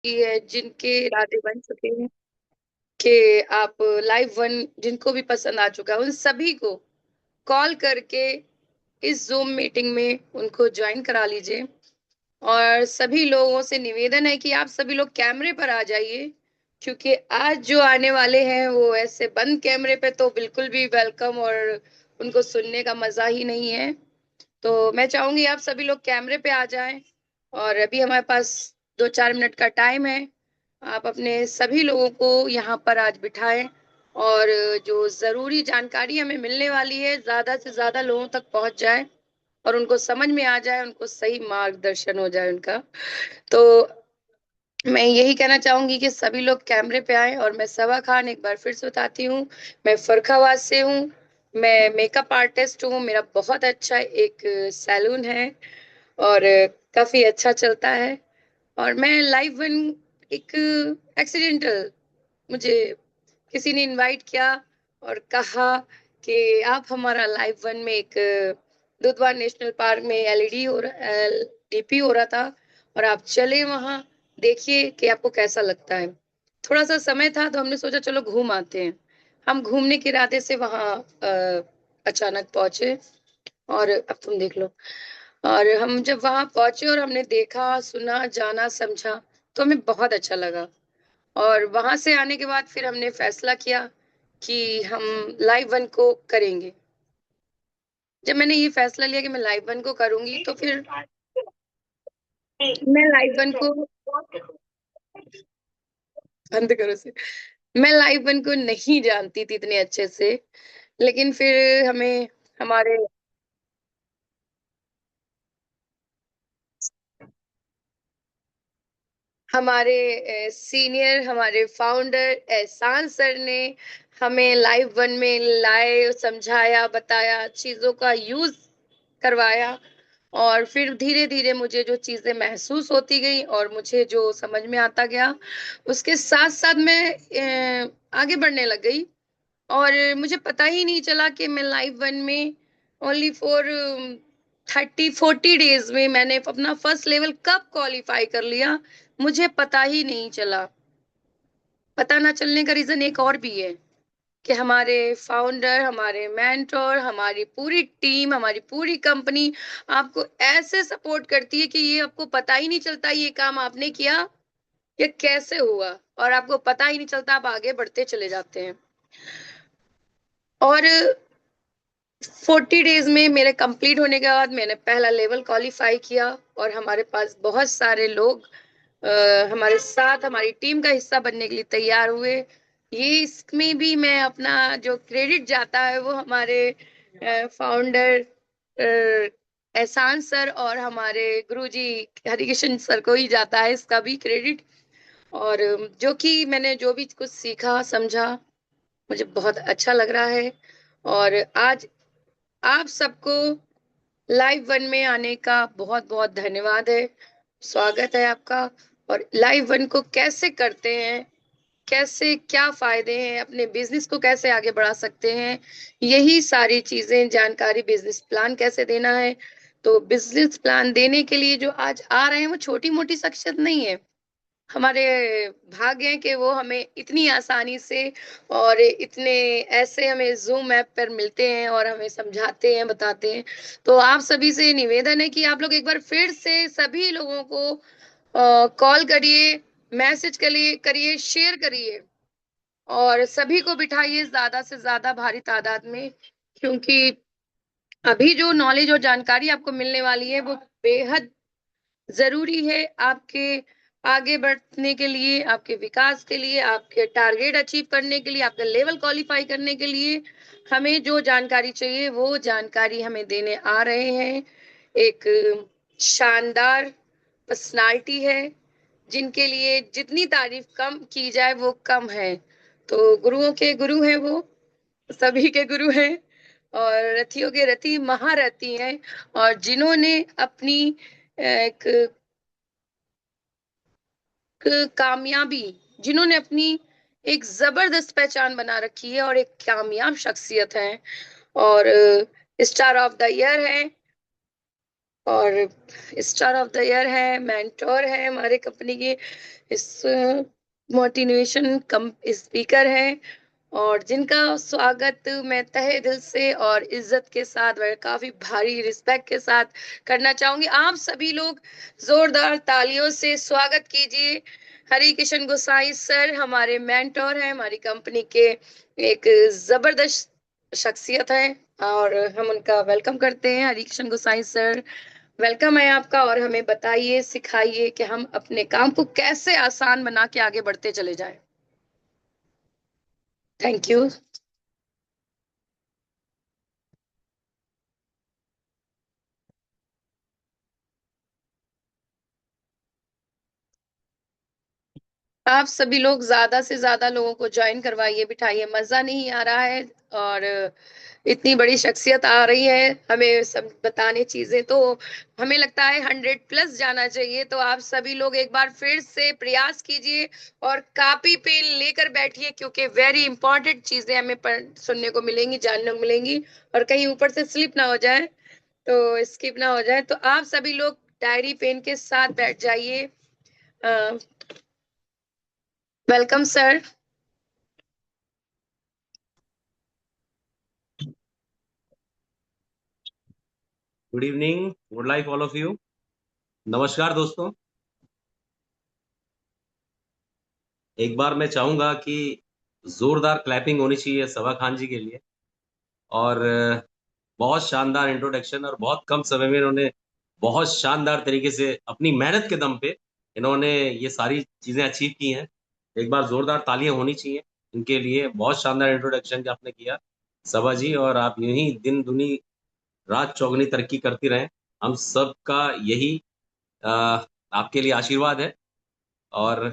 है, जिनके इरादे बन चुके हैं कि आप लाइव वन जिनको भी पसंद आ चुका है उन सभी को कॉल करके इस जूम मीटिंग में उनको ज्वाइन करा लीजिए। और सभी लोगों से निवेदन है कि आप सभी लोग कैमरे पर आ जाइए, क्योंकि आज जो आने वाले हैं वो ऐसे बंद कैमरे पे तो बिल्कुल भी वेलकम और उनको सुनने का मजा ही नहीं है। तो मैं चाहूंगी आप सभी लोग कैमरे पे आ जाएं। और अभी हमारे पास 2-4 मिनट का टाइम है। आप अपने सभी लोगों को यहाँ पर आज बिठाएं और जो जरूरी जानकारी हमें मिलने वाली है ज्यादा से ज्यादा लोगों तक पहुंच जाए और उनको समझ में आ जाए, उनको सही मार्गदर्शन हो जाए उनका। तो मैं यही कहना चाहूंगी कि सभी लोग कैमरे पे आए। और मैं सबा खान एक बार फिर से बताती हूँ, मैं फर्रुखाबाद से हूँ। मैं मेकअप आर्टिस्ट हूँ, मेरा बहुत अच्छा एक सैलून है और काफी अच्छा चलता है। और मैं लाइव वन एक एक्सीडेंटल, मुझे किसी ने इनवाइट किया और कहा कि आप हमारा लाइव वन में एक दुधवा नेशनल पार्क में एलईडी हो रहा डीपी हो रहा था और आप चले वहां, देखिए कि आपको कैसा लगता है। थोड़ा सा समय था तो हमने सोचा चलो घूम आते हैं। हम घूमने के इरादे से वहां अचानक पहुंचे और अब तुम देख लो। और हम जब वहां पहुंचे और हमने देखा सुना जाना समझा तो हमें बहुत अच्छा लगा। और वहां से आने के बाद फिर हमने फैसला किया कि हम लाइव वन को करेंगे। जब मैंने ये फैसला लिया कि मैं लाइव वन को करूंगी तो फिर मैं लाइव वन को बंद करो से मैं लाइव वन को नहीं जानती थी इतने अच्छे से। लेकिन फिर हमें हमारे हमारे सीनियर हमारे फाउंडर एहसान सर ने हमें लाइव वन में लाए, समझाया, बताया, चीजों का यूज करवाया। और फिर धीरे धीरे मुझे जो चीजें महसूस होती गई और मुझे जो समझ में आता गया उसके साथ साथ मैं आगे बढ़ने लग गई। और मुझे पता ही नहीं चला कि मैं लाइव वन में ओनली फॉर 30-40 डेज में मैंने अपना फर्स्ट लेवल कब क्वालिफाई कर लिया, मुझे पता ही नहीं चला। पता ना चलने का रीजन एक और भी है कि हमारे फाउंडर, हमारे मेंटोर, हमारी पूरी टीम, हमारी पूरी कंपनी आपको ऐसे सपोर्ट करती है कि ये आपको पता ही नहीं चलता ये काम आपने किया, ये कैसे हुआ, और आपको पता ही नहीं चलता, आप आगे बढ़ते चले जाते हैं। और 40 डेज में मेरे कंप्लीट होने के बाद मैंने पहला लेवल क्वालिफाई किया और हमारे पास बहुत सारे लोग हमारे साथ हमारी टीम का हिस्सा बनने के लिए तैयार हुए। ये इसमें भी मैं अपना जो क्रेडिट जाता है वो हमारे फाउंडर एहसान सर और हमारे गुरुजी हरिकिशन सर को ही जाता है इसका भी क्रेडिट। और जो कि मैंने जो भी कुछ सीखा समझा मुझे बहुत अच्छा लग रहा है। और आज आप सबको लाइव वन में आने का बहुत बहुत धन्यवाद है, स्वागत है आपका। और लाइव वन को कैसे करते हैं, कैसे क्या फायदे हैं, अपने बिजनेस को कैसे आगे बढ़ा सकते हैं, यही सारी चीजें जानकारी, बिजनेस प्लान कैसे देना है। तो बिजनेस प्लान देने के लिए जो आज आ रहे हैं वो छोटी मोटी शख्सियत नहीं है, हमारे भाग्य हैं कि वो हमें इतनी आसानी से और इतने ऐसे हमें जूम ऐप पर मिलते हैं और हमें समझाते हैं, बताते हैं। तो आप सभी से निवेदन है कि आप लोग एक बार फिर से सभी लोगों को कॉल करिए, मैसेज करिए करिए, शेयर करिए और सभी को बिठाइए ज्यादा से ज्यादा भारी तादाद में। क्योंकि अभी जो नॉलेज और जानकारी आपको मिलने वाली है वो बेहद जरूरी है आपके आगे बढ़ने के लिए, आपके विकास के लिए, आपके टारगेट अचीव करने के लिए, आपका लेवल क्वालिफाई करने के लिए। हमें जो जानकारी चाहिए वो जानकारी हमें देने आ रहे हैं एक शानदार पर्सनालिटी है जिनके लिए जितनी तारीफ कम की जाए वो कम है। तो गुरुओं के गुरु हैं वो, सभी के गुरु हैं और रथियों के रथी महारथी हैं। और जिन्होंने अपनी एक कामयाबी, जिन्होंने अपनी एक जबरदस्त पहचान बना रखी है और एक कामयाब शख्सियत है और स्टार ऑफ द ईयर है और स्टार ऑफ द ईयर है, मेंटोर है हमारे कंपनी के, इस मोटिवेशन कम स्पीकर हैं, और जिनका स्वागत मैं तहे दिल से और इज्जत के साथ व काफी भारी रिस्पेक्ट के साथ करना चाहूंगी। आप सभी लोग जोरदार तालियों से स्वागत कीजिए। हरि किशन गोसाई सर हमारे मेंटोर हैं, हमारी कंपनी के एक जबरदस्त शख्सियत है, और हम उनका वेलकम करते हैं। हरि किशन गोसाई सर, वेलकम है आपका, और हमें बताइए, सिखाइए कि हम अपने काम को कैसे आसान बना के आगे बढ़ते चले जाएं। Thank you. आप सभी लोग ज्यादा से ज्यादा लोगों को ज्वाइन करवाइए, बिठाइए, मजा नहीं आ रहा है, और इतनी बड़ी शख्सियत आ रही है हमें सब बताने चीजें, तो हमें लगता है 100+ जाना चाहिए। तो आप सभी लोग एक बार फिर से प्रयास कीजिए और कॉपी पेन लेकर बैठिए, क्योंकि वेरी इंपॉर्टेंट चीजें हमें सुनने को मिलेंगी, जानने को मिलेंगी, और कहीं ऊपर से स्लिप ना हो जाए, तो स्किप ना हो जाए। तो आप सभी लोग डायरी पेन के साथ बैठ जाइए। Welcome sir. Good evening, good life all of you. नमस्कार दोस्तों। एक बार मैं चाहूंगा कि जोरदार क्लैपिंग होनी चाहिए सबा खान जी के लिए। और बहुत शानदार इंट्रोडक्शन, और बहुत कम समय में इन्होंने बहुत शानदार तरीके से अपनी मेहनत के दम पे इन्होंने ये सारी चीजें अचीव की हैं। एक बार जोरदार तालियां होनी चाहिए इनके लिए। बहुत शानदार इंट्रोडक्शन जो आपने किया सबा जी, और आप यूं ही दिन दुनी रात चौगनी तरक्की करती रहें। हम सबका यही अ, आपके लिए आशीर्वाद है। और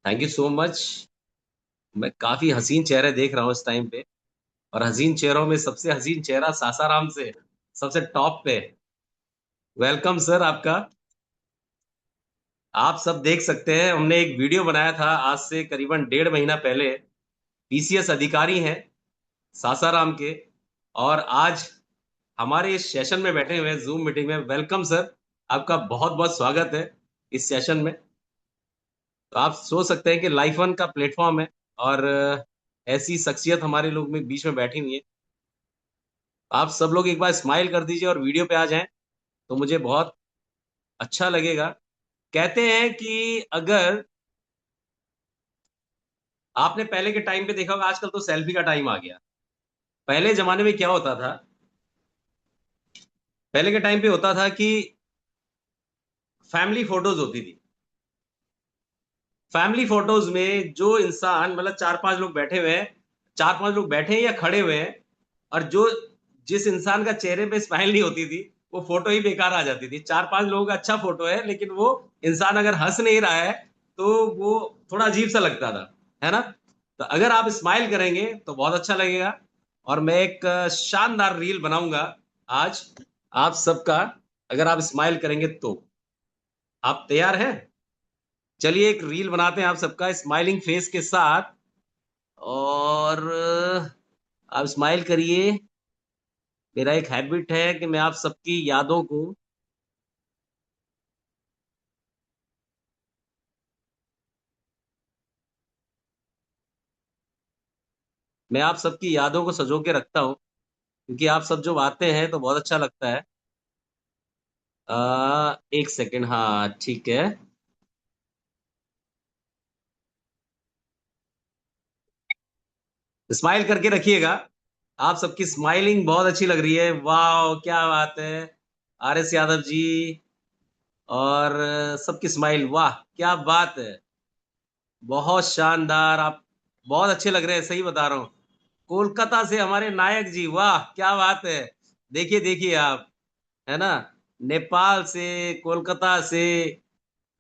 थैंक यू सो मच। मैं काफी हसीन चेहरे देख रहा हूँ इस टाइम पे, और हसीन चेहरों में सबसे हसीन चेहरा सासाराम से सबसे टॉप पे। वेलकम सर आपका। आप सब देख सकते हैं, हमने एक वीडियो बनाया था आज से करीबन 1.5 महीना पहले। पीसीएस अधिकारी हैं सासाराम के, और आज हमारे इस सेशन में बैठे हुए हैं जूम मीटिंग में। वेलकम सर, आपका बहुत बहुत स्वागत है इस सेशन में। तो आप सोच सकते हैं कि लाइफ वन का प्लेटफॉर्म है, और ऐसी शख्सियत हमारे लोग में बीच में बैठी हुई है। आप सब लोग एक बार स्माइल कर दीजिए और वीडियो पे आ जाएं, तो मुझे बहुत अच्छा लगेगा। कहते हैं कि अगर आपने पहले के टाइम पे देखा होगा, आजकल तो सेल्फी का टाइम आ गया। पहले जमाने में क्या होता था, पहले के टाइम पे होता था कि फैमिली फोटोज होती थी। फैमिली फोटोज में जो इंसान, मतलब 4-5 लोग बैठे हुए हैं, 4-5 लोग बैठे हैं या खड़े हुए हैं, और जो जिस इंसान का चेहरे पे स्माइल नहीं होती थी, वो फोटो ही बेकार आ जाती थी। 4-5 लोगों का अच्छा फोटो है, लेकिन वो इंसान अगर हंस नहीं रहा है तो वो थोड़ा अजीब सा लगता था, है ना। तो अगर आप स्माइल करेंगे तो बहुत अच्छा लगेगा। और मैं एक शानदार रील बनाऊंगा आज आप सबका, अगर आप स्माइल करेंगे तो। आप तैयार हैं? चलिए एक रील बनाते हैं आप सबका स्माइलिंग फेस के साथ। और आप स्माइल करिए। मेरा एक हैबिट है कि मैं आप सबकी यादों को, मैं आप सबकी यादों को संजो के रखता हूँ, क्योंकि आप सब जो आते हैं तो बहुत अच्छा लगता है। एक सेकंड, हाँ ठीक है। स्माइल करके रखिएगा। आप सबकी स्माइलिंग बहुत अच्छी लग रही है, वाह क्या बात है। आर एस यादव जी, और सबकी स्माइल, वाह क्या बात है। बहुत शानदार, आप बहुत अच्छे लग रहे हैं, सही बता रहा हूँ। कोलकाता से हमारे नायक जी, वाह क्या बात है। देखिए देखिए आप, है ना, नेपाल से, कोलकाता से,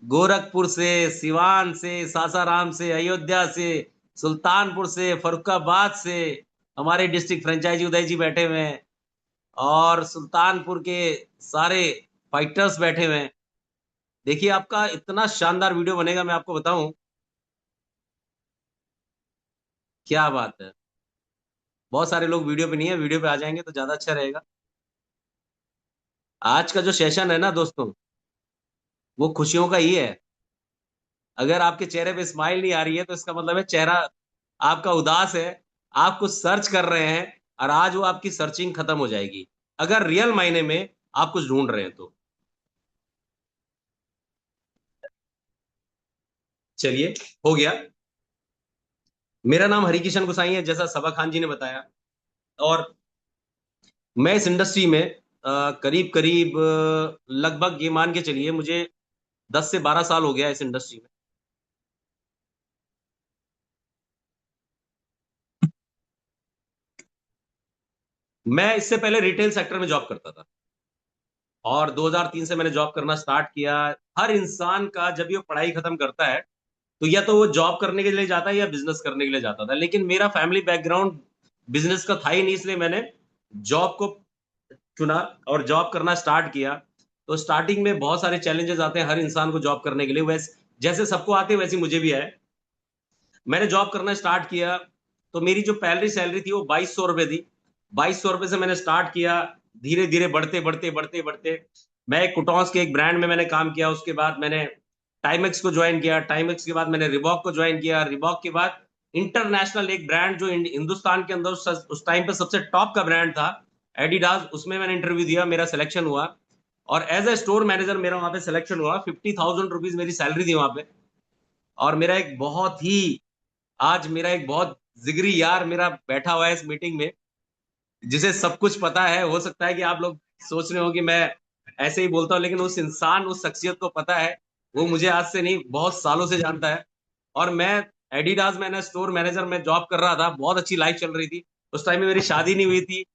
गोरखपुर से, सिवान से, सासाराम से, अयोध्या से, सुल्तानपुर से, फर्रुखाबाद से हमारे डिस्ट्रिक्ट फ्रेंचाइजी उदय जी बैठे हुए हैं, और सुल्तानपुर के सारे फाइटर्स बैठे हुए हैं। देखिए आपका इतना शानदार वीडियो बनेगा, मैं आपको बताऊं, क्या बात है। बहुत सारे लोग वीडियो पे नहीं है, वीडियो पे आ जाएंगे तो ज्यादा अच्छा रहेगा। आज का जो सेशन है ना दोस्तों, वो खुशियों का ही है। अगर आपके चेहरे पे स्माइल नहीं आ रही है तो इसका मतलब है चेहरा आपका उदास है। आप कुछ सर्च कर रहे हैं और आज वो आपकी सर्चिंग खत्म हो जाएगी, अगर रियल मायने में आप कुछ ढूंढ रहे हैं तो। चलिए, हो गया। मेरा नाम हरिकिशन गुसाई है, जैसा सबा खान जी ने बताया। और मैं इस इंडस्ट्री में करीब करीब लगभग ये मान के चलिए, मुझे 10 से 12 साल हो गया इस इंडस्ट्री में। मैं इससे पहले रिटेल सेक्टर में जॉब करता था, और 2003 से मैंने जॉब करना स्टार्ट किया। हर इंसान का जब ये पढ़ाई खत्म करता है तो या तो वो जॉब करने के लिए जाता है या बिजनेस करने के लिए जाता था, लेकिन मेरा फैमिली बैकग्राउंड बिजनेस का था ही नहीं, इसलिए मैंने जॉब को चुना और जॉब करना स्टार्ट किया। तो स्टार्टिंग में बहुत सारे चैलेंजेस आते हैं हर इंसान को जॉब करने के लिए, वैसे जैसे सबको आते हैं वैसे मुझे भी आए। मैंने जॉब करना स्टार्ट किया तो मेरी जो पहली सैलरी थी वो 2200 रुपये थी। 2200 रुपये से मैंने स्टार्ट किया, धीरे धीरे बढ़ते बढ़ते बढ़ते बढ़ते मैं एक कुटॉन्स के एक ब्रांड में मैंने काम किया। उसके बाद मैंने टाइमेक्स को ज्वाइन किया, टाइमेक्स के बाद मैंने रिबॉक को ज्वाइन किया, रिबॉक के बाद इंटरनेशनल एक ब्रांड जो हिंदुस्तान के अंदर उस टाइम पे सबसे टॉप का ब्रांड था, एडिडास, उसमें मैंने इंटरव्यू दिया, मेरा सिलेक्शन हुआ। और एज ए स्टोर मैनेजर मेरा वहां पे सिलेक्शन हुआ, 50,000 रुपीज मेरी सैलरी थी वहां पे। और मेरा एक बहुत ही, आज मेरा एक बहुत जिगरी यार मेरा बैठा हुआ है इस मीटिंग में, जिसे सब कुछ पता है। हो सकता है कि आप लोग सोच रहे हो कि मैं ऐसे ही बोलता हूँ, लेकिन उस इंसान, उस शख्सियत को पता है। वो मुझे आज से नहीं, बहुत सालों से जानता है। और मैं एडिडास में स्टोर मैनेजर में जॉब कर रहा था, बहुत अच्छी लाइफ चल रही थी। उस टाइम में मेरी शादी नहीं हुई थी,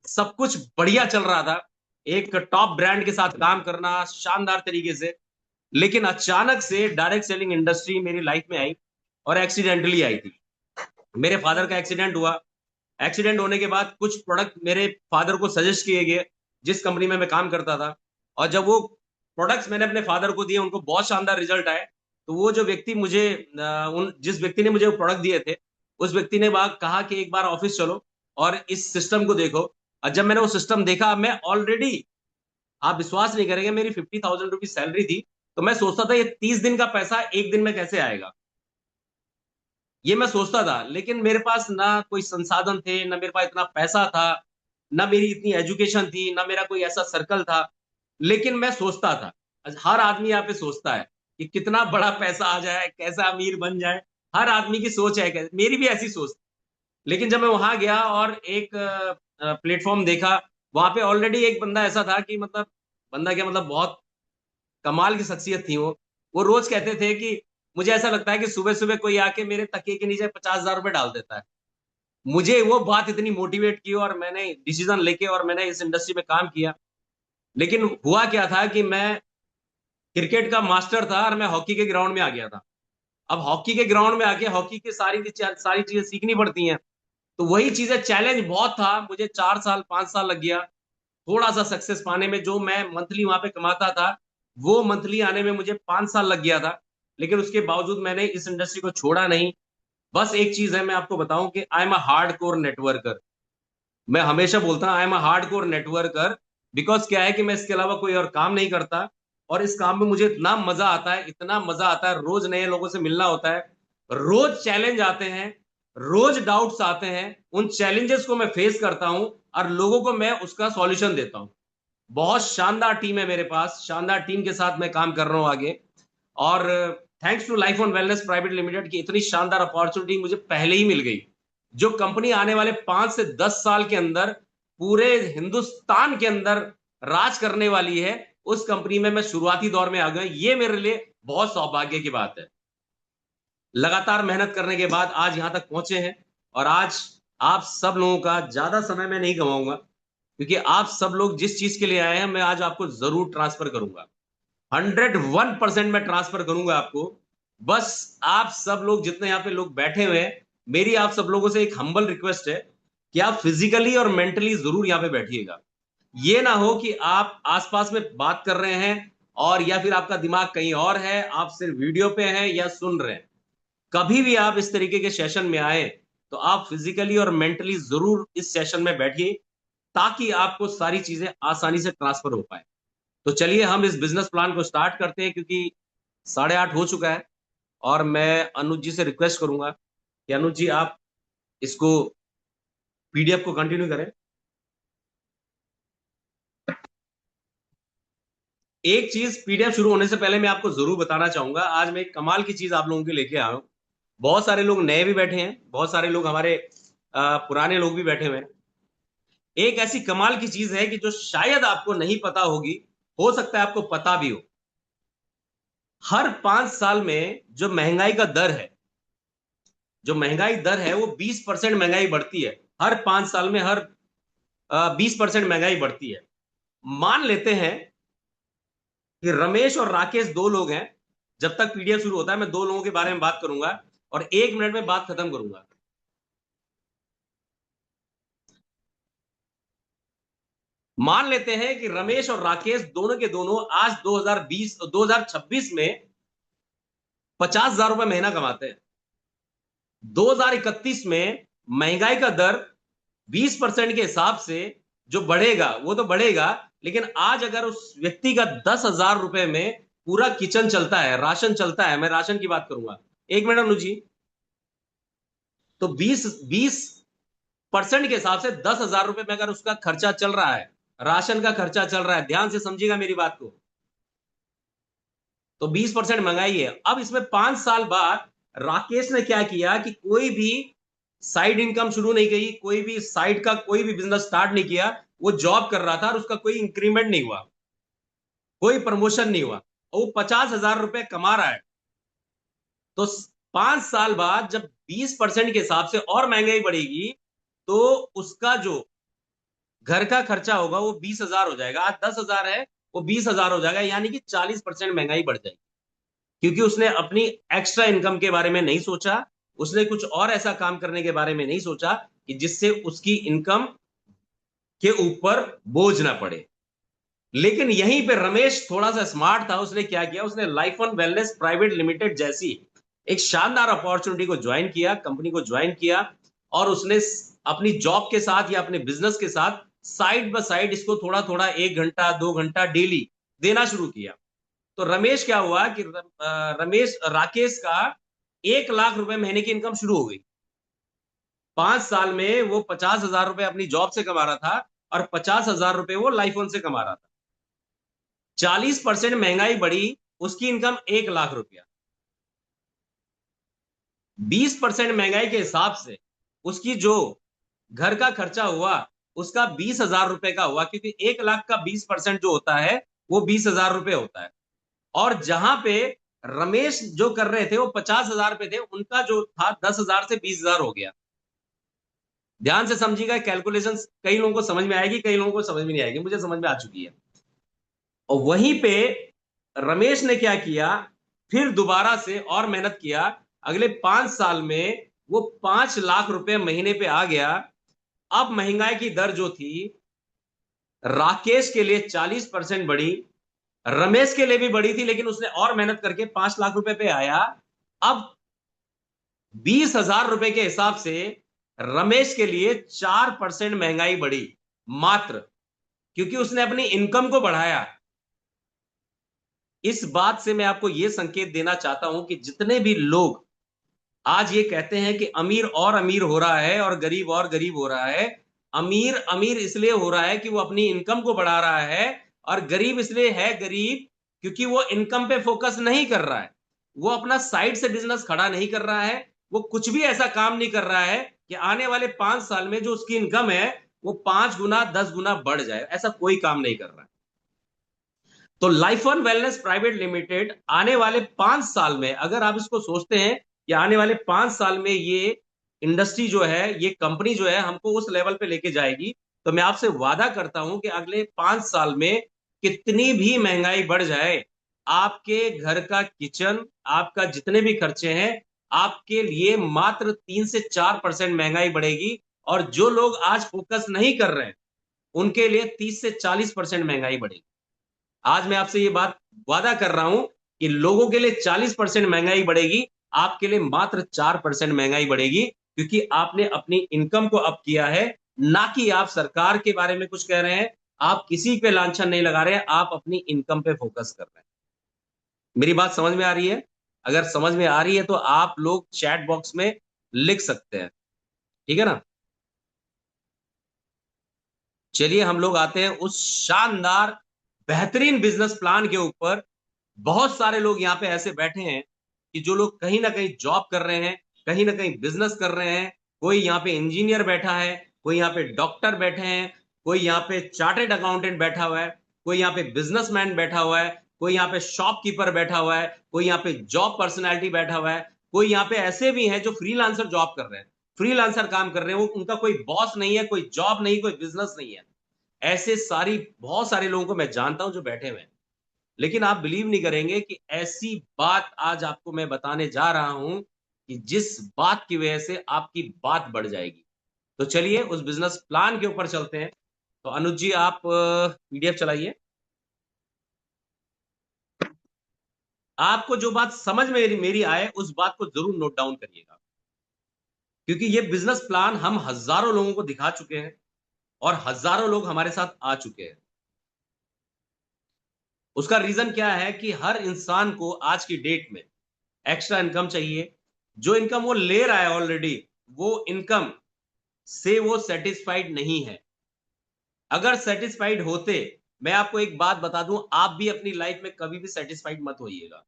सब कुछ बढ़िया चल रहा था, एक टॉप ब्रांड के साथ काम करना शानदार तरीके से। लेकिन अचानक से डायरेक्ट सेलिंग इंडस्ट्री मेरी लाइफ में आई, और एक्सीडेंटली आई थी। मेरे फादर का एक्सीडेंट हुआ। एक्सीडेंट होने के बाद कुछ प्रोडक्ट मेरे फादर को सजेस्ट किए गए, जिस कंपनी में मैं काम करता था। और जब वो प्रोडक्ट्स मैंने अपने फादर को दिए, उनको बहुत शानदार रिजल्ट आए। तो वो जो व्यक्ति मुझे उन जिस व्यक्ति ने मुझे वो प्रोडक्ट दिए थे, उस व्यक्ति ने कहा कि एक बार ऑफिस चलो और इस सिस्टम को देखो। और जब मैंने वो सिस्टम देखा, मैं ऑलरेडी, आप विश्वास नहीं करेंगे, मेरी 50,000 रुपीज सैलरी थी। तो मैं सोचता था ये 30 दिन का पैसा एक दिन में कैसे आएगा, ये मैं सोचता था। लेकिन मेरे पास ना कोई संसाधन थे, ना मेरे पास इतना पैसा था, ना मेरी इतनी एजुकेशन थी, ना मेरा कोई ऐसा सर्कल था। लेकिन मैं सोचता था, हर आदमी यहाँ पे सोचता है कि कितना बड़ा पैसा आ जाए, कैसा अमीर बन जाए। हर आदमी की सोच है, मेरी भी ऐसी सोच। लेकिन जब मैं वहां गया और एक प्लेटफॉर्म देखा, वहां पे ऑलरेडी एक बंदा ऐसा था कि मतलब, बंदा क्या मतलब, बहुत कमाल की शख्सियत थी वो रोज कहते थे कि मुझे ऐसा लगता है कि सुबह सुबह कोई आके मेरे तकिए के नीचे 50,000 रुपए डाल देता है। मुझे वो बात इतनी मोटिवेट की और मैंने डिसीजन लेके और मैंने इस इंडस्ट्री में काम किया। लेकिन हुआ क्या था कि मैं क्रिकेट का मास्टर था और मैं हॉकी के ग्राउंड में आ गया था। अब हॉकी के ग्राउंड में आके हॉकी की सारी चीजें सीखनी पड़ती हैं। तो वही चीजें, चैलेंज बहुत था, मुझे 4 साल 5 साल लग गया थोड़ा सा सक्सेस पाने में। जो मैं मंथली वहां पे कमाता था, वो मंथली आने में मुझे 5 साल लग गया था। लेकिन उसके बावजूद मैंने इस इंडस्ट्री को छोड़ा नहीं। बस एक चीज है, मैं आपको बताऊं कि I am a hard core networker. मैं हमेशा बोलता हूं I am a hard core networker. Because क्या है कि मैं इसके अलावा कोई और काम नहीं करता। और इस काम में मुझे इतना मजा आता है, इतना मजा आता है, रोज नए लोगों से मिलना होता है, रोज चैलेंज आते हैं, रोज डाउट्स आते हैं। उन चैलेंजेस को मैं फेस करता हूं और लोगों को मैं उसका सॉल्यूशन देता हूं। बहुत शानदार टीम है मेरे पास, शानदार टीम के साथ मैं काम कर रहा हूं आगे। और thanks to Life On Wellness Private Limited की इतनी शानदार अपॉर्चुनिटी मुझे पहले ही मिल गई। जो कंपनी आने वाले 5 से 10 साल के अंदर पूरे हिंदुस्तान के अंदर राज करने वाली है, उस कंपनी में मैं शुरुआती दौर में आ गया, ये मेरे लिए बहुत सौभाग्य की बात है। लगातार मेहनत करने के बाद आज यहां तक पहुंचे हैं। और आज आप सब लोगों का ज्यादा समय मैं नहीं गवाऊंगा, क्योंकि आप सब लोग जिस चीज के लिए आए हैं, मैं आज आपको जरूर ट्रांसफर करूंगा। 101% मैं ट्रांसफर करूंगा आपको। बस आप सब लोग जितने यहाँ पे लोग बैठे हुए हैं, मेरी आप सब लोगों से एक हम्बल रिक्वेस्ट है कि आप फिजिकली और मेंटली जरूर यहाँ पे बैठिएगा। ये ना हो कि आप आसपास में बात कर रहे हैं और या फिर आपका दिमाग कहीं और है, आप सिर्फ वीडियो पे हैं या सुन रहे हैं। कभी भी आप इस तरीके के सेशन में आए तो आप फिजिकली और मेंटली जरूर इस सेशन में बैठिए। ताकि आपको सारी चीजें आसानी से ट्रांसफर हो पाए। तो चलिए हम इस बिजनेस प्लान को स्टार्ट करते हैं, क्योंकि 8:30 हो चुका है। और मैं अनुज जी से रिक्वेस्ट करूंगा कि अनुज जी आप इसको पीडीएफ को कंटिन्यू करें। एक चीज पीडीएफ शुरू होने से पहले मैं आपको जरूर बताना चाहूंगा, आज मैं एक कमाल की चीज आप लोगों के लेके आया हूं। बहुत सारे लोग नए भी बैठे हैं, बहुत सारे लोग हमारे पुराने लोग भी बैठे हुए हैं। एक ऐसी कमाल की चीज है कि जो शायद आपको नहीं पता होगी, हो सकता है आपको पता भी हो। हर 5 साल में जो महंगाई का दर है, जो महंगाई दर है वो 20% महंगाई बढ़ती है। हर 5 साल में हर 20% महंगाई बढ़ती है। मान लेते हैं कि रमेश और राकेश दो लोग हैं। जब तक पीडीएफ शुरू होता है मैं दो लोगों के बारे में बात करूंगा और 1 मिनट में बात खत्म करूंगा। मान लेते हैं कि रमेश और राकेश दोनों के दोनों आज 2026 में 50,000 रुपए महीना कमाते हैं। 2031 में महंगाई का दर 20% के हिसाब से जो बढ़ेगा वो तो बढ़ेगा, लेकिन आज अगर उस व्यक्ति का 10,000 रुपए में पूरा किचन चलता है, राशन चलता है, मैं राशन की बात करूंगा। 1 मिनट अनुजी जी। तो 20% के हिसाब से 10,000 रुपए में अगर उसका खर्चा चल रहा है, राशन का खर्चा चल रहा है, ध्यान से समझिएगा मेरी बात को, तो 20% महंगाई है। अब इसमें 5 साल बाद राकेश ने क्या किया कि कोई भी साइड इनकम शुरू नहीं की, कोई भी साइड का कोई भी बिजनेस स्टार्ट नहीं किया। वो जॉब कर रहा था और उसका कोई इंक्रीमेंट नहीं हुआ, कोई प्रमोशन नहीं हुआ, और वो 50,000 रुपए कमा रहा है। तो 5 साल बाद जब 20% के हिसाब से और महंगाई बढ़ेगी, तो उसका जो घर का खर्चा होगा वो 20,000 हो जाएगा। आज 10,000 है, वो 20,000 हो जाएगा, यानी कि 40% महंगाई बढ़ जाएगी। क्योंकि उसने अपनी एक्स्ट्रा इनकम के बारे में नहीं सोचा, उसने कुछ और ऐसा काम करने के बारे में नहीं सोचा कि जिससे उसकी इनकम के ऊपर बोझ ना पड़े। लेकिन यहीं पे रमेश थोड़ा सा स्मार्ट था। उसने क्या किया, उसने life On Wellness Private limited जैसी एक शानदार अपॉर्चुनिटी को ज्वाइन किया, कंपनी को ज्वाइन किया, और उसने अपनी जॉब के साथ या अपने बिजनेस के साथ साइड बाय साइड इसको थोड़ा थोड़ा 1 घंटा 2 घंटा डेली देना शुरू किया। तो रमेश क्या हुआ कि रमेश राकेश का 1 लाख रुपए महीने की इनकम शुरू हो गई। 5 साल में वो 50,000 रुपए अपनी जॉब से कमा रहा था और 50,000 रुपए वो लाइफ ऑन से कमा रहा था। 40% महंगाई बढ़ी, उसकी इनकम 1 लाख रुपया। 20% महंगाई के हिसाब से उसकी जो घर का खर्चा हुआ उसका 20,000 रुपए का हुआ, क्योंकि 1 लाख का 20% जो होता है वो 20,000 रुपए होता है। और जहां पे रमेश जो कर रहे थे वो 50,000 पे थे, उनका जो था 10,000 से 20,000 हो गया। ध्यान से समझिएगा, कैलकुलेशन कई लोगों को समझ में आएगी, कई लोगों को समझ में नहीं आएगी, मुझे समझ में आ चुकी है। और वहीं पे रमेश ने क्या किया, फिर दोबारा से और मेहनत किया। अगले 5 साल में वो 5 लाख रुपए महीने पे आ गया। अब महंगाई की दर जो थी राकेश के लिए 40% बढ़ी, रमेश के लिए भी बढ़ी थी, लेकिन उसने और मेहनत करके 5 लाख रुपए पे आया। अब 20,000 रुपए के हिसाब से रमेश के लिए 4% महंगाई बढ़ी मात्र, क्योंकि उसने अपनी इनकम को बढ़ाया। इस बात से मैं आपको यह संकेत देना चाहता हूं कि जितने भी लोग आज ये कहते हैं कि अमीर और अमीर हो रहा है और गरीब और गरीब हो रहा है, अमीर अमीर इसलिए हो रहा है कि वो अपनी इनकम को बढ़ा रहा है, और गरीब इसलिए है गरीब क्योंकि वो इनकम पे फोकस नहीं कर रहा है, वो अपना साइड से बिजनेस खड़ा नहीं कर रहा है, वो कुछ भी ऐसा काम नहीं कर रहा है कि आने वाले 5 साल में जो उसकी इनकम है वो 5 गुना 10 गुना बढ़ जाए। ऐसा कोई काम नहीं कर रहा है। तो life On Wellness Private limited आने वाले 5 साल में, अगर आप इसको सोचते हैं कि आने वाले 5 साल में ये इंडस्ट्री जो है, ये कंपनी जो है हमको उस लेवल पे लेके जाएगी, तो मैं आपसे वादा करता हूं कि अगले 5 साल में कितनी भी महंगाई बढ़ जाए, आपके घर का किचन, आपका जितने भी खर्चे हैं, आपके लिए मात्र 3 से 4% महंगाई बढ़ेगी। और जो लोग आज फोकस नहीं कर रहे हैं उनके लिए 30 से 40% महंगाई बढ़ेगी। आज मैं आपसे ये बात वादा कर रहा हूं कि लोगों के लिए 40% महंगाई बढ़ेगी, आपके लिए मात्र 4% महंगाई बढ़ेगी, क्योंकि आपने अपनी इनकम को अप किया है, ना कि आप सरकार के बारे में कुछ कह रहे हैं, आप किसी पे लांछन नहीं लगा रहे हैं, आप अपनी इनकम पे फोकस कर रहे हैं। मेरी बात समझ में आ रही है? अगर समझ में आ रही है तो आप लोग चैट बॉक्स में लिख सकते हैं, ठीक है ना? चलिए हम लोग आते हैं उस शानदार बेहतरीन बिजनेस प्लान के ऊपर। बहुत सारे लोग यहाँ पे ऐसे बैठे हैं कि जो लोग कहीं ना कहीं जॉब कर रहे हैं, कहीं ना कहीं बिजनेस कर रहे हैं। कोई यहाँ पे इंजीनियर बैठा है, कोई यहाँ पे डॉक्टर बैठे हैं, कोई यहाँ पे चार्टेड अकाउंटेंट बैठा हुआ है, कोई यहाँ पे बिजनेसमैन बैठा हुआ है, कोई यहाँ पे शॉपकीपर बैठा हुआ है, कोई यहाँ पे जॉब पर्सनैलिटी बैठा हुआ है, कोई यहाँ पे ऐसे भी हैं जो फ्रीलांसर जॉब कर रहे हैं, फ्रीलांसर काम कर रहे हैं। वो उनका कोई बॉस नहीं है, कोई जॉब नहीं, कोई बिजनेस नहीं है। ऐसे सारी बहुत सारे लोगों को मैं जानता हूं जो बैठे हुए हैं। लेकिन आप बिलीव नहीं करेंगे कि ऐसी बात आज आपको मैं बताने जा रहा हूं कि जिस बात की वजह से आपकी बात बढ़ जाएगी। तो चलिए उस बिजनेस प्लान के ऊपर चलते हैं। तो अनुज जी आप पीडीएफ चलाइए। आपको जो बात समझ में मेरी आए उस बात को जरूर नोट डाउन करिएगा, क्योंकि ये बिजनेस प्लान हम हजारों लोगों को दिखा चुके हैं और हजारों लोग हमारे साथ आ चुके हैं। उसका रीजन क्या है कि हर इंसान को आज की डेट में एक्स्ट्रा इनकम चाहिए। जो इनकम वो ले रहा है ऑलरेडी, वो इनकम से वो सेटिस्फाइड नहीं है। अगर सेटिस्फाइड होते, मैं आपको एक बात बता दूं, आप भी अपनी लाइफ में कभी भी सेटिस्फाइड मत होइएगा।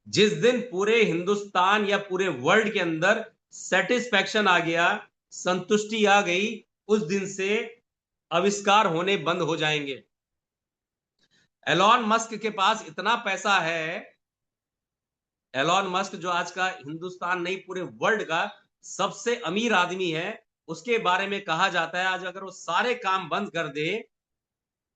जिस दिन पूरे हिंदुस्तान या पूरे वर्ल्ड के अंदर सेटिस्फैक्शन आ गया, संतुष्टि आ गई, उस दिन से आविष्कार होने बंद हो जाएंगे। एलॉन मस्क के पास इतना पैसा है, एलॉन मस्क जो आज का हिंदुस्तान नहीं पूरे वर्ल्ड का सबसे अमीर आदमी है, उसके बारे में कहा जाता है आज अगर वो सारे काम बंद कर दे,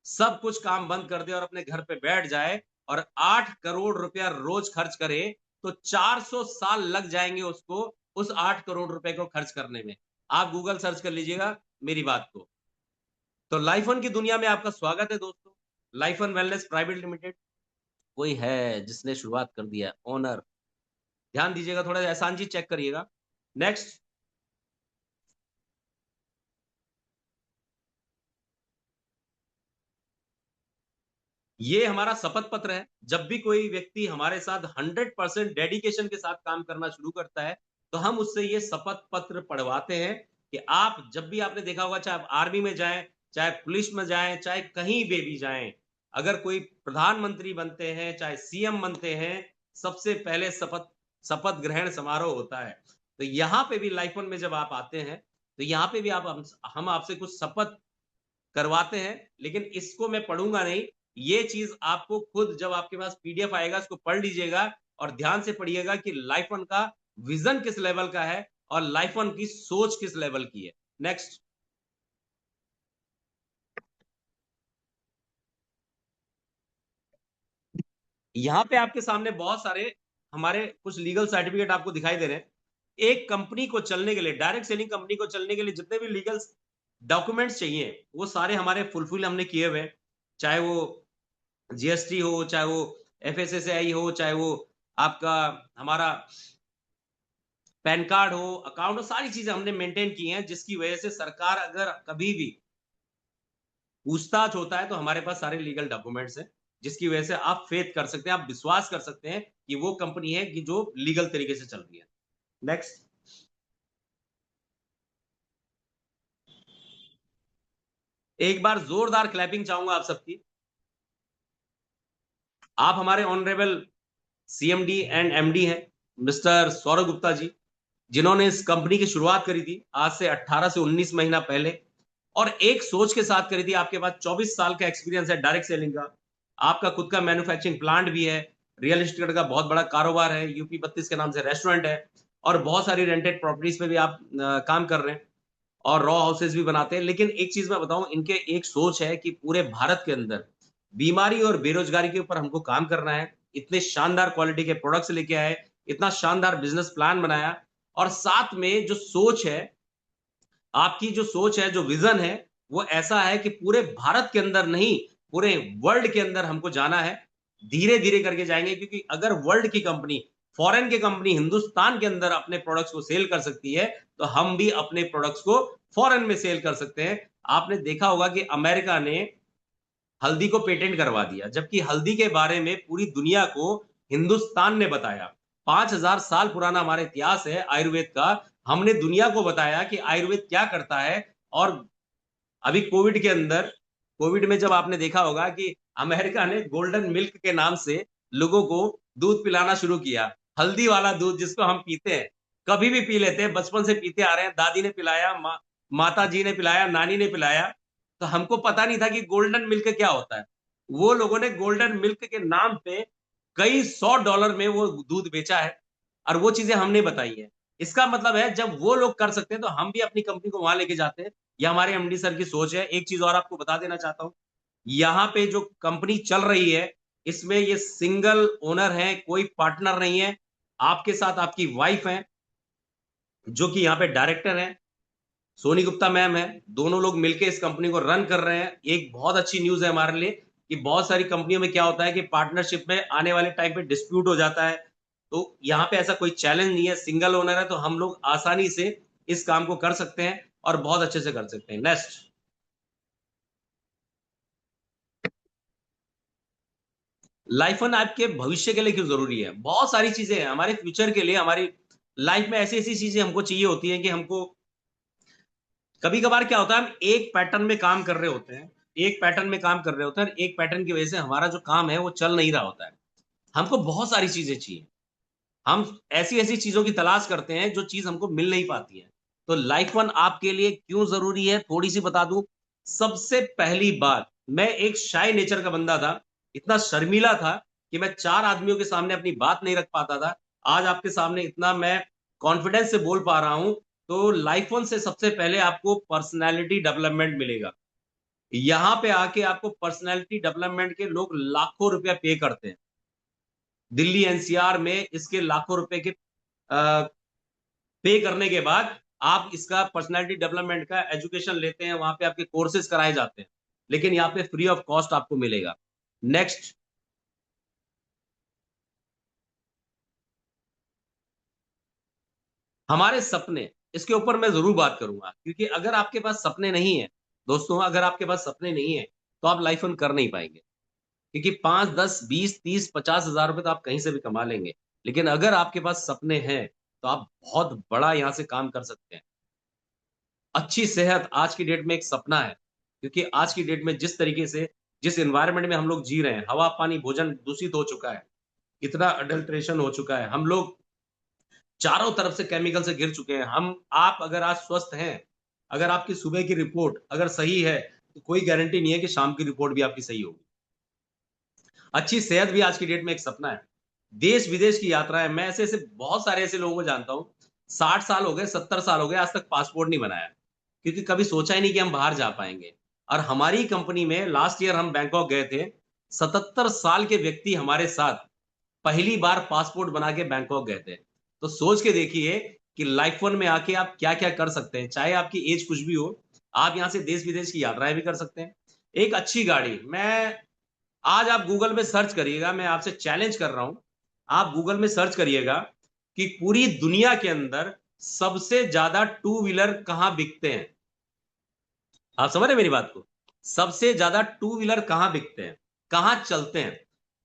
सब कुछ काम बंद कर दे और अपने घर पे बैठ जाए और 8 करोड़ रुपया रोज खर्च करे, तो 400 साल लग जाएंगे उसको उस 8 करोड़ रुपए को खर्च करने में। आप गूगल सर्च कर लीजिएगा मेरी बात को। तो लाइफ वन की दुनिया में आपका स्वागत है दोस्तों। Life one wellness Private limited कोई है जिसने शुरुआत कर दिया, ओनर। ध्यान दीजिएगा, थोड़ा एहसान जी चेक करिएगा। नेक्स्ट, ये हमारा शपथ पत्र है। जब भी कोई व्यक्ति हमारे साथ 100% डेडिकेशन के साथ काम करना शुरू करता है, तो हम उससे ये शपथ पत्र पढ़वाते हैं कि आप जब भी, आपने देखा होगा, चाहे आप आर्मी में जाएं, चाहे पुलिस में जाएं, चाहे कहीं पे भी जाएं, अगर कोई प्रधानमंत्री बनते हैं, चाहे सीएम बनते हैं, सबसे पहले शपथ शपथ ग्रहण समारोह होता है। तो यहाँ पे भी लाइफ वन में जब आप आते हैं, तो यहाँ पे भी हम आपसे कुछ शपथ करवाते हैं। लेकिन इसको मैं पढ़ूंगा नहीं, ये चीज आपको खुद जब आपके पास पीडीएफ आएगा इसको पढ़ लीजिएगा और ध्यान से पढ़िएगा कि लाइफ वन का विजन किस लेवल का है और लाइफ वन की सोच किस लेवल की है। नेक्स्ट, यहां पे आपके सामने बहुत सारे हमारे कुछ लीगल सर्टिफिकेट आपको दिखाई दे रहे हैं। एक कंपनी को चलने के लिए, डायरेक्ट सेलिंग कंपनी को चलने के लिए जितने भी लीगल डॉक्यूमेंट्स चाहिए वो सारे हमारे फुलफिल हमने किए हुए हैं। चाहे वो जीएसटी हो, चाहे वो एफएसएसआई हो, चाहे वो आपका हमारा पैन कार्ड हो, अकाउंट हो, सारी चीजें हमने मेंटेन की हैं, जिसकी वजह से सरकार अगर कभी भी पूछताछ होता है तो हमारे पास सारे लीगल डॉक्यूमेंट्स हैं, जिसकी वजह से आप फेथ कर सकते हैं, आप विश्वास कर सकते हैं कि वो कंपनी है कि जो लीगल तरीके से चल रही है। नेक्स्ट, एक बार जोरदार क्लैपिंग चाहूंगा आप सबकी। आप हमारे ऑनरेबल सीएमडी एंड एमडी हैं मिस्टर सौरभ गुप्ता जी, जिन्होंने इस कंपनी की शुरुआत करी थी आज से 18 से 19 महीना पहले, और एक सोच के साथ करी थी। आपके पास 24 साल का एक्सपीरियंस है डायरेक्ट सेलिंग का, आपका खुद का मैन्युफैक्चरिंग प्लांट भी है, रियल एस्टेट का बहुत बड़ा कारोबार है, यूपी 32 के नाम से रेस्टोरेंट है, और बहुत सारी रेंटेड प्रॉपर्टीज पे भी आप काम कर रहे हैं और रॉ हाउसेस भी बनाते हैं। लेकिन एक चीज मैं बताऊं, इनके एक सोच है कि पूरे भारत के अंदर बीमारी और बेरोजगारी के ऊपर हमको काम करना है। इतने शानदार क्वालिटी के प्रोडक्ट्स लेके आए, इतना शानदार बिजनेस प्लान बनाया, और साथ में जो सोच है, आपकी जो सोच है, जो विजन है, वो ऐसा है कि पूरे भारत के अंदर नहीं, पूरे वर्ल्ड के अंदर हमको जाना है। धीरे धीरे करके जाएंगे, क्योंकि अगर वर्ल्ड की कंपनी, फॉरेन की कंपनी हिंदुस्तान के अंदर अपने प्रोडक्ट्स को सेल कर सकती है, तो हम भी अपने प्रोडक्ट्स को फॉरेन में सेल कर सकते हैं। आपने देखा होगा कि अमेरिका ने हल्दी को पेटेंट करवा दिया, जबकि हल्दी के बारे में पूरी दुनिया को हिंदुस्तान ने बताया। 5000 साल पुराना हमारा इतिहास है आयुर्वेद का। हमने दुनिया को बताया कि आयुर्वेद क्या करता है। और अभी कोविड में जब आपने देखा होगा कि अमेरिका ने गोल्डन मिल्क के नाम से लोगों को दूध पिलाना शुरू किया, हल्दी वाला दूध जिसको हम पीते हैं, कभी भी पी लेते हैं, बचपन से पीते आ रहे हैं, दादी ने पिलाया, माता जी ने पिलाया, नानी ने पिलाया। तो हमको पता नहीं था कि गोल्डन मिल्क क्या होता है। वो लोगों ने गोल्डन मिल्क के नाम पे कई $100 में वो दूध बेचा है, और वो चीजें हमने बताई है। इसका मतलब है जब वो लोग कर सकते हैं तो हम भी अपनी कंपनी को वहां लेके जाते हैं। ये हमारे एमडी सर की सोच है। एक चीज और आपको बता देना चाहता हूं, यहाँ पे जो कंपनी चल रही है, इसमें ये सिंगल ओनर है, कोई पार्टनर नहीं है। आपके साथ आपकी वाइफ है, जो कि यहाँ पे डायरेक्टर है, सोनी गुप्ता मैम है। दोनों लोग मिलकर इस कंपनी को रन कर रहे हैं। एक बहुत अच्छी न्यूज है हमारे लिए कि बहुत सारी कंपनियों में क्या होता है कि पार्टनरशिप में आने वाले टाइम पे डिस्प्यूट हो जाता है। तो यहाँ पे ऐसा कोई चैलेंज नहीं है, सिंगल ओनर है, तो हम लोग आसानी से इस काम को कर सकते हैं और बहुत अच्छे से कर सकते हैं। नेक्स्ट, लाइफन आपके भविष्य के लिए क्यों जरूरी है? बहुत सारी चीजें हैं हमारे फ्यूचर के लिए। हमारी लाइफ में ऐसी ऐसी चीजें हमको चाहिए होती हैं कि हमको कभी कभार क्या होता है, हम एक पैटर्न में काम कर रहे होते हैं, एक पैटर्न में काम कर रहे होते हैं, और एक पैटर्न की वजह से हमारा जो काम है वो चल नहीं रहा होता है। हमको बहुत सारी चीजें चाहिए। हम ऐसी ऐसी चीजों की तलाश करते हैं जो चीज हमको मिल नहीं पाती है। तो लाइफ वन आपके लिए क्यों जरूरी है, थोड़ी सी बता दूं। सबसे पहली बात, मैं एक शाय नेचर का बंदा था, इतना शर्मीला था कि मैं 4 आदमियों के सामने अपनी बात नहीं रख पाता था। आज आपके सामने इतना मैं कॉन्फिडेंस से बोल पा रहा हूं। तो लाइफ वन से सबसे पहले आपको पर्सनैलिटी डेवलपमेंट मिलेगा। यहां पे आके आपको पर्सनैलिटी डेवलपमेंट के लोग लाखों रुपया पे करते हैं। दिल्ली एनसीआर में इसके लाखों रुपए के पे करने के बाद आप इसका पर्सनैलिटी डेवलपमेंट का एजुकेशन लेते हैं, वहां पे आपके कोर्सेज कराए जाते हैं, लेकिन यहाँ पे फ्री ऑफ कॉस्ट आपको मिलेगा। नेक्स्ट, हमारे सपने, इसके ऊपर मैं जरूर बात करूंगा, क्योंकि अगर आपके पास सपने नहीं है दोस्तों, अगर आपके पास सपने नहीं है तो आप लाइफ ऑन कर नहीं पाएंगे। क्योंकि 5, 10, 20, 30, 50 हजार रुपए तो आप कहीं से भी कमा लेंगे, लेकिन अगर आपके पास सपने हैं तो आप बहुत बड़ा यहां से काम कर सकते हैं। अच्छी सेहत आज की डेट में एक सपना है, क्योंकि आज की डेट में जिस तरीके से, जिस एनवायरनमेंट में हम लोग जी रहे हैं, हवा पानी भोजन दूषित हो चुका है, इतना अडल्ट्रेशन हो चुका है, हम लोग चारों तरफ से केमिकल से घिर चुके हैं। हम आप अगर आज स्वस्थ हैं, अगर आपकी सुबह की रिपोर्ट अगर सही है, तो कोई गारंटी नहीं है कि शाम की रिपोर्ट भी आपकी सही होगी। अच्छी सेहत भी आज की डेट में एक सपना है। देश विदेश की यात्राएं, मैं ऐसे ऐसे बहुत सारे ऐसे लोगों को जानता हूं, 60 साल हो गए, 70 साल हो गए, आज तक पासपोर्ट नहीं बनाया, क्योंकि कभी सोचा ही नहीं कि हम बाहर जा पाएंगे। और हमारी कंपनी में लास्ट ईयर हम बैंकॉक गए थे, 77 साल के व्यक्ति हमारे साथ पहली बार पासपोर्ट बना के बैंकॉक गए थे। तो सोच के देखिए कि लाइफ वन में आके आप क्या क्या कर सकते हैं, चाहे आपकी एज कुछ भी हो। आप यहाँ से देश विदेश की यात्राएं भी कर सकते हैं। एक अच्छी गाड़ी, मैं आज आप गूगल में सर्च करिएगा, मैं आपसे चैलेंज कर रहा हूं, आप गूगल में सर्च करिएगा कि पूरी दुनिया के अंदर सबसे ज्यादा टू व्हीलर कहां बिकते हैं। आप समझ रहे मेरी बात को? सबसे ज्यादा टू व्हीलर कहां बिकते हैं, कहां चलते हैं?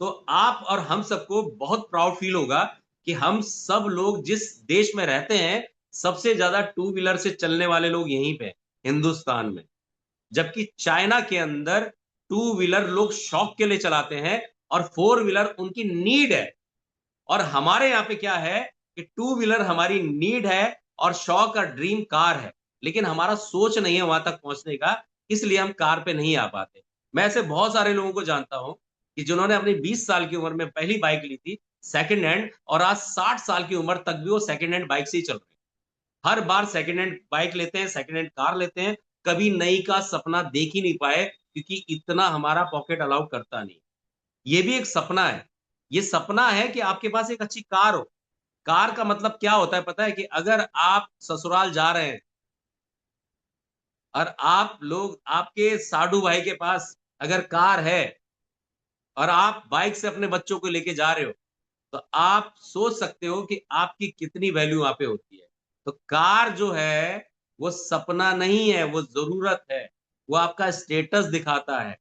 तो आप और हम सबको बहुत प्राउड फील होगा कि हम सब लोग जिस देश में रहते हैं, सबसे ज्यादा टू व्हीलर से चलने वाले लोग यहीं पे, हिंदुस्तान में। जबकि चाइना के अंदर टू व्हीलर लोग शौक के लिए चलाते हैं, और फोर व्हीलर उनकी नीड है। और हमारे यहाँ पे क्या है कि टू व्हीलर हमारी नीड है और शौक और ड्रीम कार है, लेकिन हमारा सोच नहीं है वहां तक पहुंचने का, इसलिए हम कार पे नहीं आ पाते। मैं ऐसे बहुत सारे लोगों को जानता हूं कि जिन्होंने अपनी 20 साल की उम्र में पहली बाइक ली थी सेकंड हैंड, और आज 60 साल की उम्र तक भी वो सेकंड हैंड बाइक से ही चल रहे हैं। हर बार सेकंड हैंड बाइक लेते हैं, सेकंड हैंड कार लेते हैं, कभी नई का सपना देख ही नहीं पाए, क्योंकि इतना हमारा पॉकेट अलाउ करता नहीं। ये भी एक सपना है। ये सपना है कि आपके पास एक अच्छी कार हो। कार का मतलब क्या होता है पता है? कि अगर आप ससुराल जा रहे हैं और आप लोग, आपके साडू भाई के पास अगर कार है और आप बाइक से अपने बच्चों को लेके जा रहे हो, तो आप सोच सकते हो कि आपकी कितनी वैल्यू वहां पे होती है। तो कार जो है वो सपना नहीं है, वो जरूरत है। वो आपका स्टेटस दिखाता है।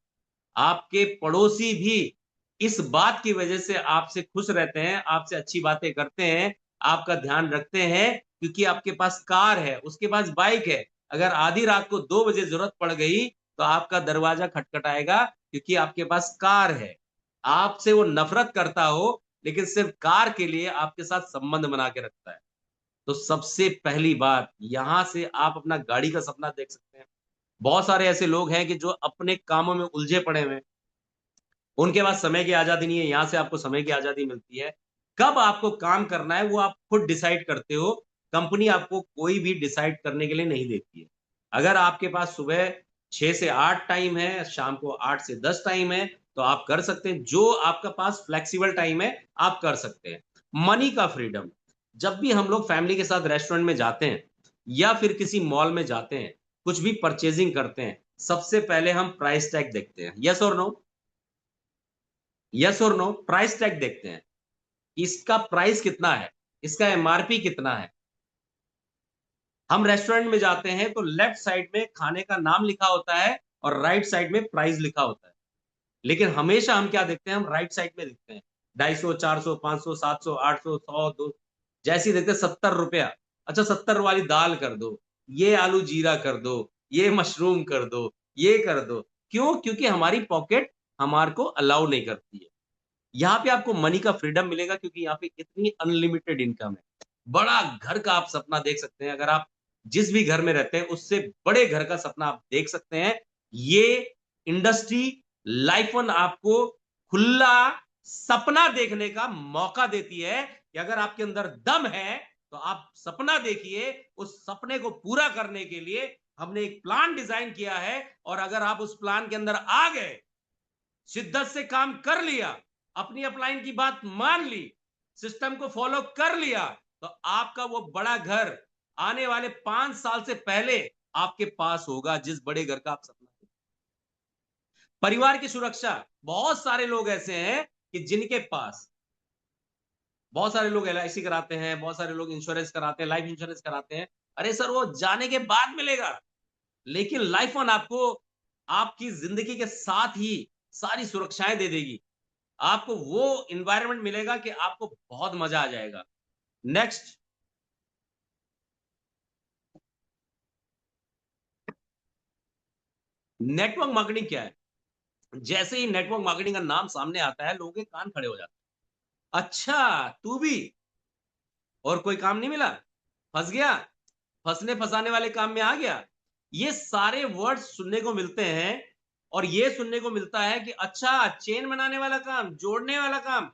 आपके पड़ोसी भी इस बात की वजह से आपसे खुश रहते हैं, आपसे अच्छी बातें करते हैं, आपका ध्यान रखते हैं, क्योंकि आपके पास कार है, उसके पास बाइक है। अगर आधी रात को 2 बजे जरूरत पड़ गई तो आपका दरवाजा खटखटाएगा, क्योंकि आपके पास कार है। आपसे वो नफरत करता हो, लेकिन सिर्फ कार के लिए आपके साथ संबंध बना के रखता है। तो सबसे पहली बात, यहां से आप अपना गाड़ी का सपना देख सकते हैं। बहुत सारे ऐसे लोग हैं कि जो अपने कामों में उलझे पड़े हुए हैं, उनके पास समय की आजादी नहीं है। यहां से आपको समय की आजादी मिलती है। कब आपको काम करना है वो आप खुद डिसाइड करते हो। कंपनी आपको कोई भी डिसाइड करने के लिए नहीं देती है। अगर आपके पास सुबह 6 से 8 टाइम है, शाम को 8 से 10 टाइम है, तो आप कर सकते हैं। जो आपका पास फ्लेक्सिबल टाइम है, आप कर सकते हैं। मनी का फ्रीडम। जब भी हम लोग फैमिली के साथ रेस्टोरेंट में जाते हैं या फिर किसी मॉल में जाते हैं, कुछ भी परचेजिंग करते हैं, सबसे पहले हम प्राइस टैग देखते हैं। यस और नो? यस और नो? प्राइस टैग देखते हैं। इसका प्राइस कितना है, इसका एमआरपी कितना है। हम रेस्टोरेंट में जाते हैं तो लेफ्ट साइड में खाने का नाम लिखा होता है और राइट साइड में प्राइस लिखा होता है। लेकिन हमेशा हम क्या देखते हैं, हम राइट साइड में देखते हैं। 250, 400, 500, 700, 800, 100, 2, जैसी देखते हैं 70 रुपया। अच्छा, 70 वाली दाल कर दो, ये आलू जीरा कर दो, ये मशरूम कर दो, ये कर दो। क्यों? क्योंकि हमारी पॉकेट हमारे को अलाउ नहीं करती है। यहाँ पे आपको मनी का फ्रीडम मिलेगा, क्योंकि यहाँ पे इतनी अनलिमिटेड इनकम है। बड़ा घर का आप सपना देख सकते हैं। अगर आप जिस भी घर में रहते हैं, उससे बड़े घर का सपना आप देख सकते हैं। ये इंडस्ट्री लाइफ वन आपको खुला सपना देखने का मौका देती है कि अगर आपके अंदर दम है तो आप सपना देखिए। उस सपने को पूरा करने के लिए हमने एक प्लान डिजाइन किया है, और अगर आप उस प्लान के अंदर आ गए, शिद्दत से काम कर लिया, अपनी अपलाइन की बात मान ली, सिस्टम को फॉलो कर लिया, तो आपका वो बड़ा घर आने वाले 5 साल से पहले आपके पास होगा, जिस बड़े घर का आप सपना देखते हैं। परिवार की सुरक्षा। बहुत सारे लोग ऐसे हैं कि जिनके पास, बहुत सारे लोग एलआईसी कराते हैं, बहुत सारे लोग इंश्योरेंस कराते हैं, लाइफ इंश्योरेंस कराते हैं। अरे सर, वो जाने के बाद मिलेगा। लेकिन लाइफ वन आपको आपकी जिंदगी के साथ ही सारी सुरक्षाएं दे देगी। आपको वो एनवायरनमेंट मिलेगा कि आपको बहुत मजा आ जाएगा। नेक्स्ट, नेटवर्क मार्केटिंग क्या है? जैसे ही नेटवर्क मार्केटिंग का नाम सामने आता है, लोगों के कान खड़े हो जाते हैं। अच्छा, तू भी? और कोई काम नहीं मिला? फंस गया? फंसने फंसाने वाले काम में आ गया? ये सारे वर्ड्स सुनने को मिलते हैं। और ये सुनने को मिलता है कि अच्छा, चेन बनाने वाला काम, जोड़ने वाला काम।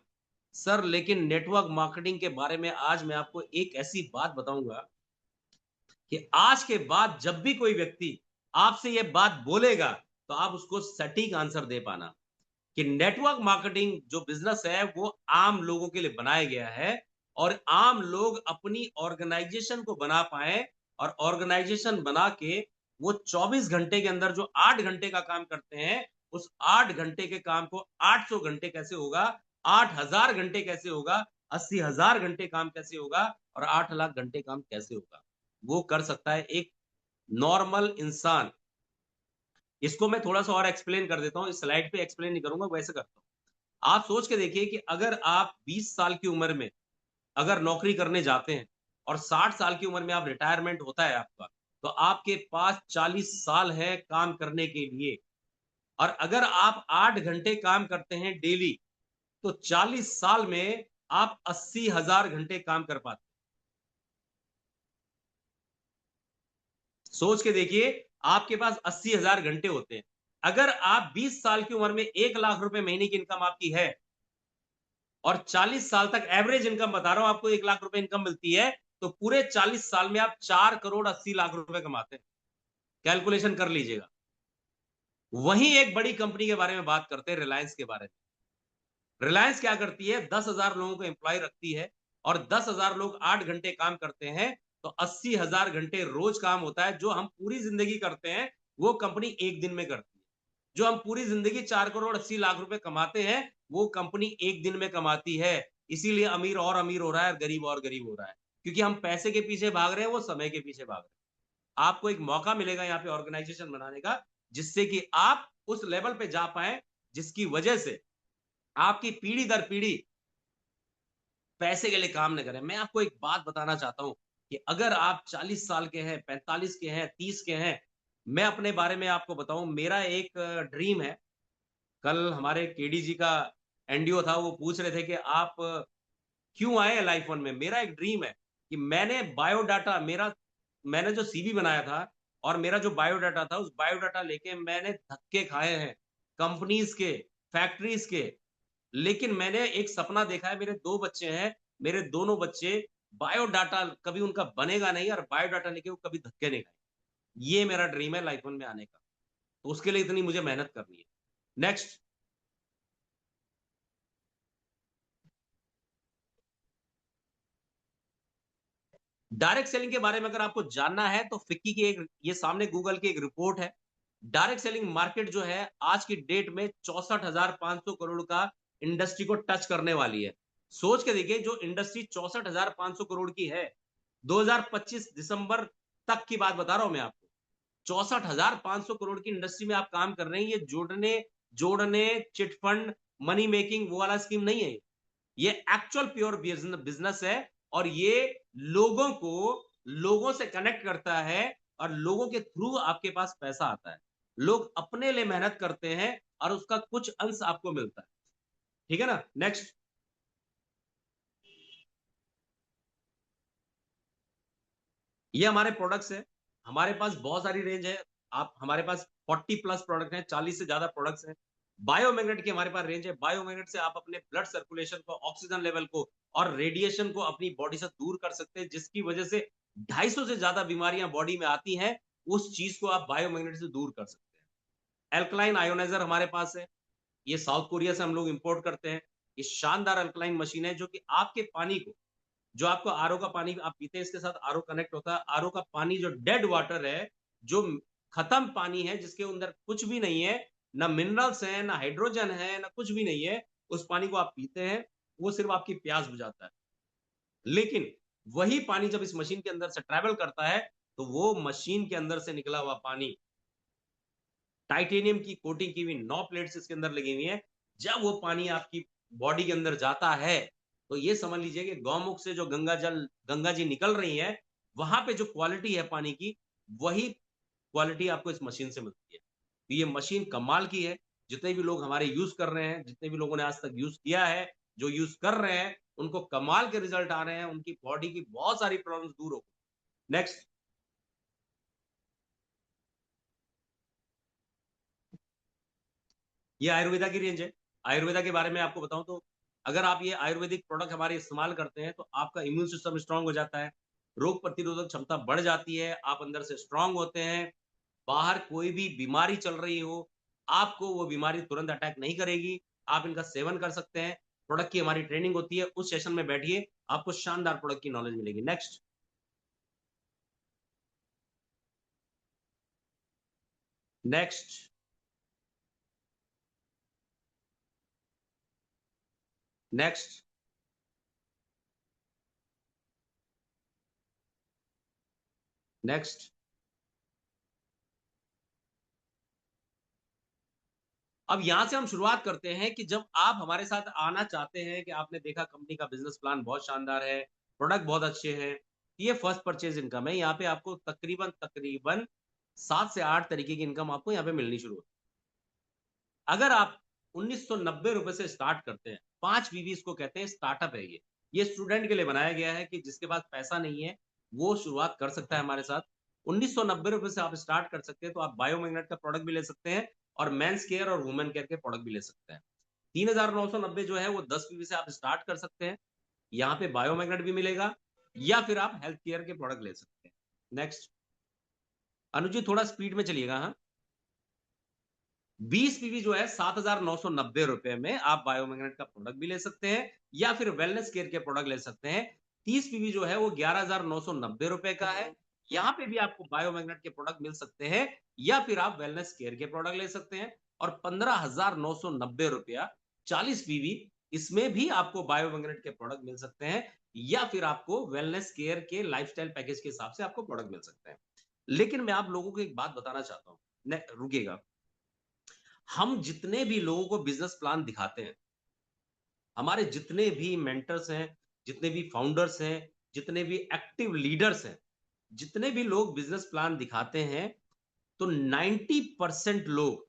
सर, लेकिन नेटवर्क मार्केटिंग के बारे में आज मैं आपको एक ऐसी बात बताऊंगा कि आज के बाद जब भी कोई व्यक्ति आपसे यह बात बोलेगा, तो आप उसको सटीक आंसर दे पाना कि नेटवर्क मार्केटिंग जो बिजनेस है वो आम लोगों के लिए बनाया गया है, और आम लोग अपनी ऑर्गेनाइजेशन को बना पाए, और ऑर्गेनाइजेशन बना के वो 24 घंटे के अंदर जो 8 घंटे का काम करते हैं, उस 8 घंटे के काम को 800 घंटे कैसे होगा, 8000 घंटे कैसे होगा, 80,000 घंटे काम कैसे होगा, और 8 लाख घंटे काम कैसे होगा, वो कर सकता है एक नॉर्मल इंसान। इसको मैं थोड़ा सा और एक्सप्लेन कर देता हूं, इस स्लाइड पे एक्सप्लेन नहीं करूंगा, वैसे करता हूं। आप सोच के देखिए कि अगर आप 20 साल की उम्र में अगर नौकरी करने जाते हैं, और 60 साल की उम्र में आप रिटायरमेंट होता है आपका, तो आपके पास 40 साल है काम करने के लिए। और अगर आप 8 घंटे काम करते हैं डेली, तो 40 साल में आप 80,000 घंटे काम कर पाते हैं। सोच के देखिए, आपके पास 80,000 घंटे होते हैं। अगर आप 20 साल की उम्र में 1 लाख रुपए महीने की इनकम आपकी है, और 40 साल तक एवरेज इनकम बता रहा हूं आपको, 1 लाख रुपए इनकम मिलती है, तो पूरे 40 साल में आप 4 करोड़ 80 लाख रुपए कमाते हैं। कैलकुलेशन कर लीजिएगा। वहीं एक बड़ी कंपनी के बारे में बात करते हैं, रिलायंस के बारे में। रिलायंस क्या करती है? 10,000 लोगों को एम्प्लॉय रखती है, और 10,000 लोग 8 घंटे काम करते हैं, तो 80,000 घंटे रोज काम होता है। जो हम पूरी जिंदगी करते हैं, वो कंपनी एक दिन में करती है। जो हम पूरी जिंदगी 4 करोड़ 80 लाख रुपए कमाते हैं, वो कंपनी एक दिन में कमाती है। इसीलिए अमीर और अमीर हो रहा है, और गरीब और गरीब हो रहा है, क्योंकि हम पैसे के पीछे भाग रहे हैं, वो समय के पीछे भाग रहे हैं। आपको एक मौका मिलेगा यहाँ पे ऑर्गेनाइजेशन बनाने का, जिससे कि आप उस लेवल पे जा पाए जिसकी वजह से आपकी पीढ़ी दर पीढ़ी पैसे के लिए काम न करें। मैं आपको एक बात बताना चाहता हूं कि अगर आप 40 साल के हैं, 45 के हैं, 30 के हैं, मैं अपने बारे में आपको बताऊं, मेरा एक ड्रीम है। कल हमारे केडी जी का एनडीओ था, वो पूछ रहे थे कि आप क्यों आए लाइफ वन में। मेरा एक ड्रीम है कि मैंने जो सीवी बनाया था और मेरा जो बायोडाटा था, उस बायोडाटा लेके मैंने धक्के खाए हैं कंपनीज के, फैक्ट्रीज के। लेकिन मैंने एक सपना देखा है, मेरे दो बच्चे हैं, मेरे दोनों बच्चे बायोडाटा कभी उनका बनेगा नहीं और बायोडाटा लेके वो कभी धक्के नहीं खाए। ये मेरा ड्रीम है लाइफ वन में आने का, तो उसके लिए इतनी मुझे मेहनत करनी है। नेक्स्ट, डायरेक्ट सेलिंग के बारे में अगर आपको जानना है तो फिक्की की एक, ये सामने गूगल की एक रिपोर्ट है। डायरेक्ट सेलिंग मार्केट जो है आज की डेट में 64,500 करोड़ का इंडस्ट्री को टच करने वाली है। सोच के देखिए, जो इंडस्ट्री 64,500 करोड़ की है, 2025 दिसंबर तक की बात बता रहा हूं मैं आपको। 64,500 करोड़ की इंडस्ट्री में आप काम कर रहे हैं। ये जोड़ने जोड़ने चिटफंड मनी मेकिंग वो वाला स्कीम नहीं है, ये एक्चुअल प्योर बिजनेस है। और ये लोगों को लोगों से कनेक्ट करता है और लोगों के थ्रू आपके पास पैसा आता है। लोग अपने लिए मेहनत करते हैं और उसका कुछ अंश आपको मिलता है। ठीक है ना। नेक्स्ट, ये हमारे प्रोडक्ट्स है। हमारे पास बहुत सारी रेंज है। आप हमारे पास 40 प्लस प्रोडक्ट हैं, 40 से ज्यादा प्रोडक्ट्स हैं। बायोमैग्नेट की हमारे पास रेंज है। बायोमैग्नेट से आप अपने ब्लड सर्कुलेशन को, ऑक्सीजन लेवल को और रेडिएशन को अपनी बॉडी से दूर कर सकते हैं, जिसकी वजह से 250 से ज्यादा बीमारियां बॉडी में आती हैं, उस चीज को आप बायोमैग्नेट से दूर कर सकते हैं। एल्कलाइन आयोनाइजर हमारे पास है। ये साउथ कोरिया से हम लोग इंपोर्ट करते हैं। ये शानदार अल्कलाइन मशीन है जो कि आपके पानी को, जो आपको आरओ का पानी आप पीते हैं, इसके साथ आरओ कनेक्ट होता है। आरओ का पानी जो डेड वाटर है, जो खत्म पानी है, जिसके अंदर कुछ भी नहीं है, ना मिनरल्स है, ना हाइड्रोजन है, ना कुछ भी नहीं है, उस पानी को आप पीते हैं, वो सिर्फ आपकी प्यास बुझाता है। लेकिन वही पानी जब इस मशीन के अंदर से ट्रेवल करता है, तो वो मशीन के अंदर से निकला हुआ पानी, टाइटेनियम की कोटिंग की हुई 9 प्लेट्स इसके अंदर लगी हुई है, जब वो पानी आपकी बॉडी के अंदर जाता है, तो ये समझ लीजिए कि गौमुख से जो गंगा जी निकल रही है, वहां पे जो क्वालिटी है पानी की, वही क्वालिटी आपको इस मशीन से मिलती है। तो ये मशीन कमाल की है। जितने भी लोग हमारे यूज कर रहे हैं, जितने भी लोगों ने आज तक यूज किया है, जो यूज कर रहे हैं, उनको कमाल के रिजल्ट आ रहे हैं, उनकी बॉडी की बहुत सारी प्रॉब्लम्स दूर हो। नेक्स्ट, ये आयुर्वेदा की रेंज है। आयुर्वेदा के बारे में आपको बताऊं तो, अगर आप ये आयुर्वेदिक प्रोडक्ट हमारे इस्तेमाल करते हैं, तो आपका इम्यून सिस्टम स्ट्रांग हो जाता है, रोग प्रतिरोधक क्षमता बढ़ जाती है, आप अंदर से स्ट्रांग होते हैं। बाहर कोई भी बीमारी चल रही हो, आपको वो बीमारी तुरंत अटैक नहीं करेगी। आप इनका सेवन कर सकते हैं। प्रोडक्ट की हमारी ट्रेनिंग होती है, उस सेशन में बैठिए, आपको शानदार प्रोडक्ट की नॉलेज मिलेगी। Next, next, next. नेक्स्ट, अब यहां से हम शुरुआत करते हैं कि जब आप हमारे साथ आना चाहते हैं, कि आपने देखा कंपनी का बिजनेस प्लान बहुत शानदार है, प्रोडक्ट बहुत अच्छे हैं, ये फर्स्ट परचेज इनकम है। यहाँ पे आपको तकरीबन तकरीबन 7 से 8 तरीके की इनकम आपको यहाँ पे मिलनी शुरू होती है। अगर आप 1990 रुपए से स्टार्ट करते हैं, 5 बीवी इसको कहते हैं, स्टार्टअप है ये स्टूडेंट के लिए बनाया गया है, कि जिसके पास पैसा नहीं है वो शुरुआत कर सकता है हमारे साथ। 1990 रुपए से आप स्टार्ट कर सकते हैं, तो आप बायोमैग्नेट का प्रोडक्ट भी ले सकते हैं और मेंस केयर और वुमेन केयर के प्रोडक्ट भी ले सकते हैं। 3,990 जो है वो 10 पीवी से आप स्टार्ट कर सकते हैं। यहाँ पे बायोमैग्नेट भी मिलेगा, या फिर आप हेल्थ केयर के प्रोडक्ट ले सकते हैं। नेक्स्ट, अनुजी थोड़ा स्पीड में चलिएगा। हाँ, 20 पीवी जो है 7,990 रुपए में आप बायोमैग्नेट का प्रोडक्ट भी ले सकते हैं, या फिर वेलनेस केयर के प्रोडक्ट ले सकते हैं। 30 पीवी जो है वो 11,990 रुपए का है। यहां पे भी आपको बायोमैग्नेट के प्रोडक्ट मिल सकते हैं, या फिर आप वेलनेस केयर के प्रोडक्ट ले सकते हैं। और 15,990 रुपया 40 पीवी, इसमें भी आपको बायोमैग्नेट के प्रोडक्ट मिल सकते हैं, या फिर आपको वेलनेस केयर के लाइफस्टाइल पैकेज के हिसाब से आपको प्रोडक्ट मिल सकते हैं। लेकिन मैं आप लोगों को एक बात बताना चाहता हूं, रुकिएगा। हम जितने भी लोगों को बिजनेस प्लान दिखाते हैं, हमारे जितने भी मेंटर्स हैं, जितने भी फाउंडर्स हैं, जितने भी एक्टिव लीडर्स हैं, जितने भी लोग बिजनेस प्लान दिखाते हैं, तो 90% लोग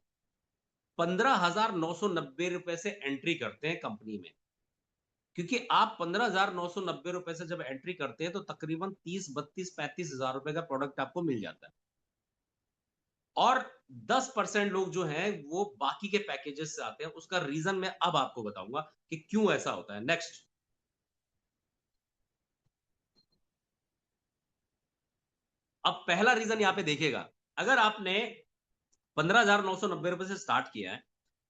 15,990 रुपए से एंट्री करते हैं कंपनी में। क्योंकि आप 15,990 रुपए से जब एंट्री करते हैं तो तकरीबन 30, 32, 35 हजार रुपए का प्रोडक्ट आपको मिल जाता है। और 10% लोग जो हैं वो बाकी के पैकेजेस से आते हैं। उसका रीजन मैं अब आपको बताऊंगा कि क्यों ऐसा होता है। नेक्स्ट। अब पहला रीजन यहां पे देखिएगा। अगर आपने 15,990 रुपए से स्टार्ट किया है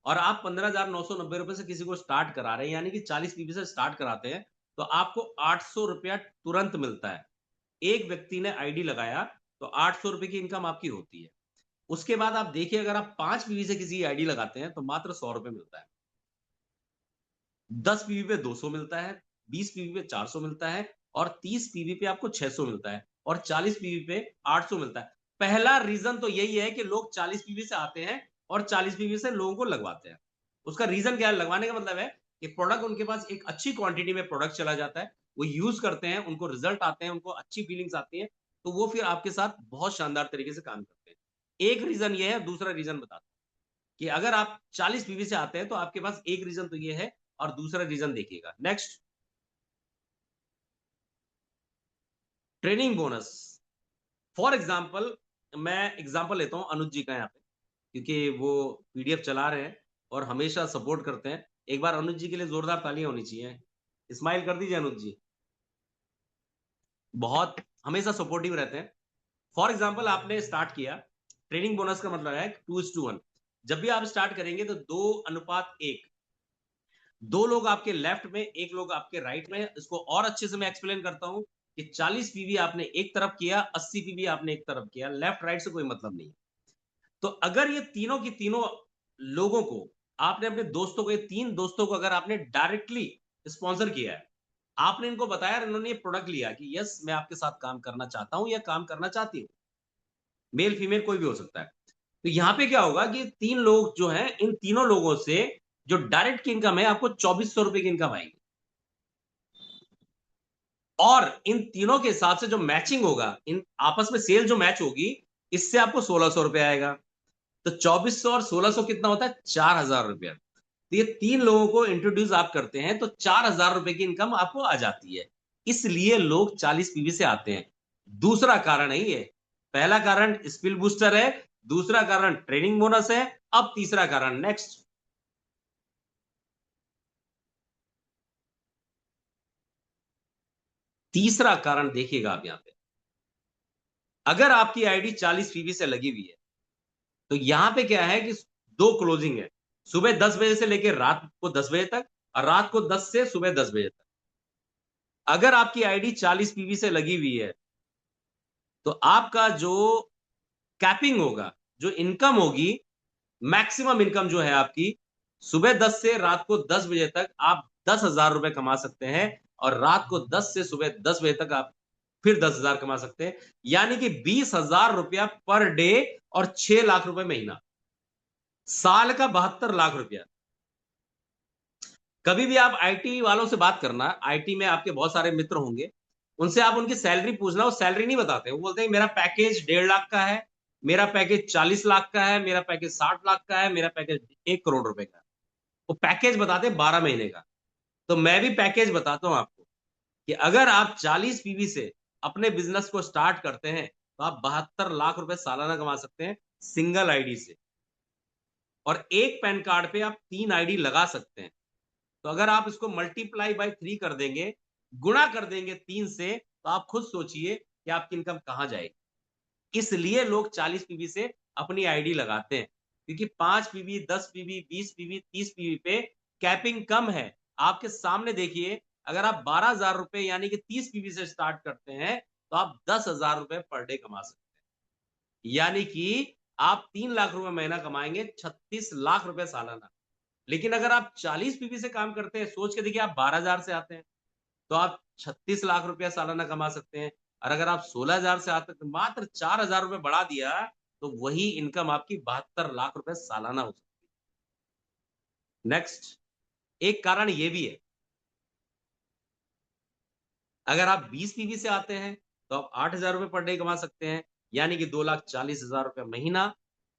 और आप 15,990 रुपए से किसी को स्टार्ट करा रहे हैं, यानी कि 40 पीवी से स्टार्ट कराते हैं, तो आपको 800 रुपया तुरंत मिलता है। एक व्यक्ति ने आईडी लगाया तो 800 रुपए की इनकम आपकी होती है। उसके बाद आप देखिए, अगर आप 5 पीवी से किसी आईडी लगाते हैं तो मात्र 100 रुपए मिलता है। 10 पीवी पे 200 मिलता है, 20 पीवी पे 400 मिलता है, और 30 पीवी पे आपको 600 मिलता है, और 40 पीवी पे 800 मिलता है। पहला रीजन तो यही है कि लोग 40 पीवी से आते हैं और 40 पीवी से लोगों को लगवाते हैं। उसका रीजन क्या है? लगवाने का मतलब है कि प्रोडक्ट उनके पास एक अच्छी क्वांटिटी में प्रोडक्ट चला जाता है, वो यूज करते हैं, उनको रिजल्ट आते हैं, उनको अच्छी फीलिंग्स आती है, तो वो फिर आपके साथ बहुत शानदार तरीके से काम करते हैं। एक रीजन ये है। दूसरा रीजन बताता हूं कि अगर आप 40 पीवी से आते हैं तो आपके पास एक रीजन तो ये है, और दूसरा रीजन देखिएगा। Next. Training bonus. For example, मैं एग्जाम्पल लेता हूं अनुज जी का यहाँ पे, क्योंकि वो पीडीएफ चला रहे हैं और हमेशा सपोर्ट करते हैं। एक बार अनुज जी के लिए जोरदार तालियां होनी चाहिए। स्माइल कर दीजिए अनुज जी। बहुत हमेशा सपोर्टिव रहते हैं। फॉर एग्जाम्पल, आपने स्टार्ट किया, ट्रेनिंग बोनस का मतलब है 2:1। जब भी आप स्टार्ट करेंगे तो 2:1, दो लोग आपके लेफ्ट में, एक लोग आपके राइट में। इसको और अच्छे से मैं एक्सप्लेन करता हूं कि 40 पीवी आपने एक तरफ किया, 80 पीवी आपने एक तरफ किया, लेफ्ट राइट से कोई मतलब नहीं। तो अगर ये तीनों की तीनों लोगों को, आपने अपने दोस्तों को, ये 3 दोस्तों को अगर आपने डायरेक्टली स्पॉन्सर किया है, आपने इनको बताया, इन्होंने ये प्रोडक्ट लिया कि यस मैं आपके साथ काम करना चाहता हूं या काम करना चाहती हूं, मेल फीमेल कोई भी हो सकता है, तो यहां पे क्या होगा कि 3 लोग जो हैं, इन तीनों लोगों से जो डायरेक्ट की इनकम है, आपको 2,400 रुपए की इनकम आएगी। और इन तीनों के हिसाब से जो मैचिंग होगा, इन आपस में सेल जो मैच होगी, इससे आपको 1,600 रुपए आएगा। तो 2,400 और 1,600 कितना होता है? 4,000 रुपया। तो ये 3 लोगों को इंट्रोड्यूस आप करते हैं तो 4,000 रुपए की इनकम आपको आ जाती है। इसलिए लोग 40 पीवी से आते हैं। दूसरा कारण है ये। पहला कारण स्किल बूस्टर है, दूसरा कारण ट्रेनिंग बोनस है, अब तीसरा कारण। नेक्स्ट। तीसरा कारण देखिएगा आप यहां पे। अगर आपकी आईडी 40 पीवी से लगी हुई है तो यहां पे क्या है कि 2 क्लोजिंग है, सुबह 10 बजे से लेकर रात को 10 बजे तक, और रात को 10 से सुबह 10 बजे तक। अगर आपकी आईडी 40 पीवी से लगी हुई है तो आपका जो कैपिंग होगा, जो इनकम होगी, मैक्सिमम इनकम जो है आपकी, सुबह 10 से रात को 10 बजे तक आप 10,000 रुपए कमा सकते हैं, और रात को 10 से सुबह 10 बजे तक आप फिर 10,000 कमा सकते हैं। यानी कि 20,000 रुपया पर डे, और 6 लाख रुपए महीना, साल का 72 लाख रुपया। कभी भी आप आईटी वालों से बात करना, आईटी में आपके बहुत सारे मित्र होंगे, उनसे आप उनकी सैलरी पूछना, वो सैलरी नहीं बताते। वो बोलते हैं मेरा पैकेज 1.5 लाख का है, मेरा पैकेज 40 लाख का है, मेरा पैकेज 60 लाख का है, मेरा पैकेज 1 करोड़ रुपए का है। वो पैकेज बताते हैं 12 महीने का। तो मैं भी पैकेज बताता हूं आपको कि अगर आप 40 पीवी से अपने बिजनेस को स्टार्ट करते हैं तो आप 72 लाख रुपए सालाना कमा सकते हैं, सिंगल आईडी से। और एक पैन कार्ड पे आप 3 आईडी लगा सकते हैं। तो अगर आप इसको मल्टीप्लाई बाय 3 कर देंगे, गुणा कर देंगे 3 से, तो आप खुद सोचिए कि आपकी इनकम कहां जाएगी। इसलिए लोग 40 पीवी से अपनी आईडी लगाते हैं, क्योंकि 5 पीवी, 10 पीवी, 20 पीवी, 30 पीवी पे कैपिंग कम है। आपके सामने देखिए, अगर आप 12,000 रुपए यानी कि 30 पीवी से स्टार्ट करते हैं तो आप 10,000 रुपए पर डे कमा सकते हैं। यानी कि आप 3 लाख रुपए महीना कमाएंगे, 36 लाख रुपए सालाना। लेकिन अगर आप 40 पीवी से काम करते हैं, सोच के देखिए, आप 12,000 से आते हैं तो आप 36 लाख रुपया सालाना कमा सकते हैं। और अगर आप 16,000 से आते तो मात्र 4,000 रुपए बढ़ा दिया, तो वही इनकम आपकी 72 लाख रुपए सालाना हो सकती है। नेक्स्ट, एक कारण ये भी है, अगर आप 20 पीवी से आते हैं, तो आप 8,000 रुपए पर डे कमा सकते हैं, यानी कि 2,40,000 रुपए महीना,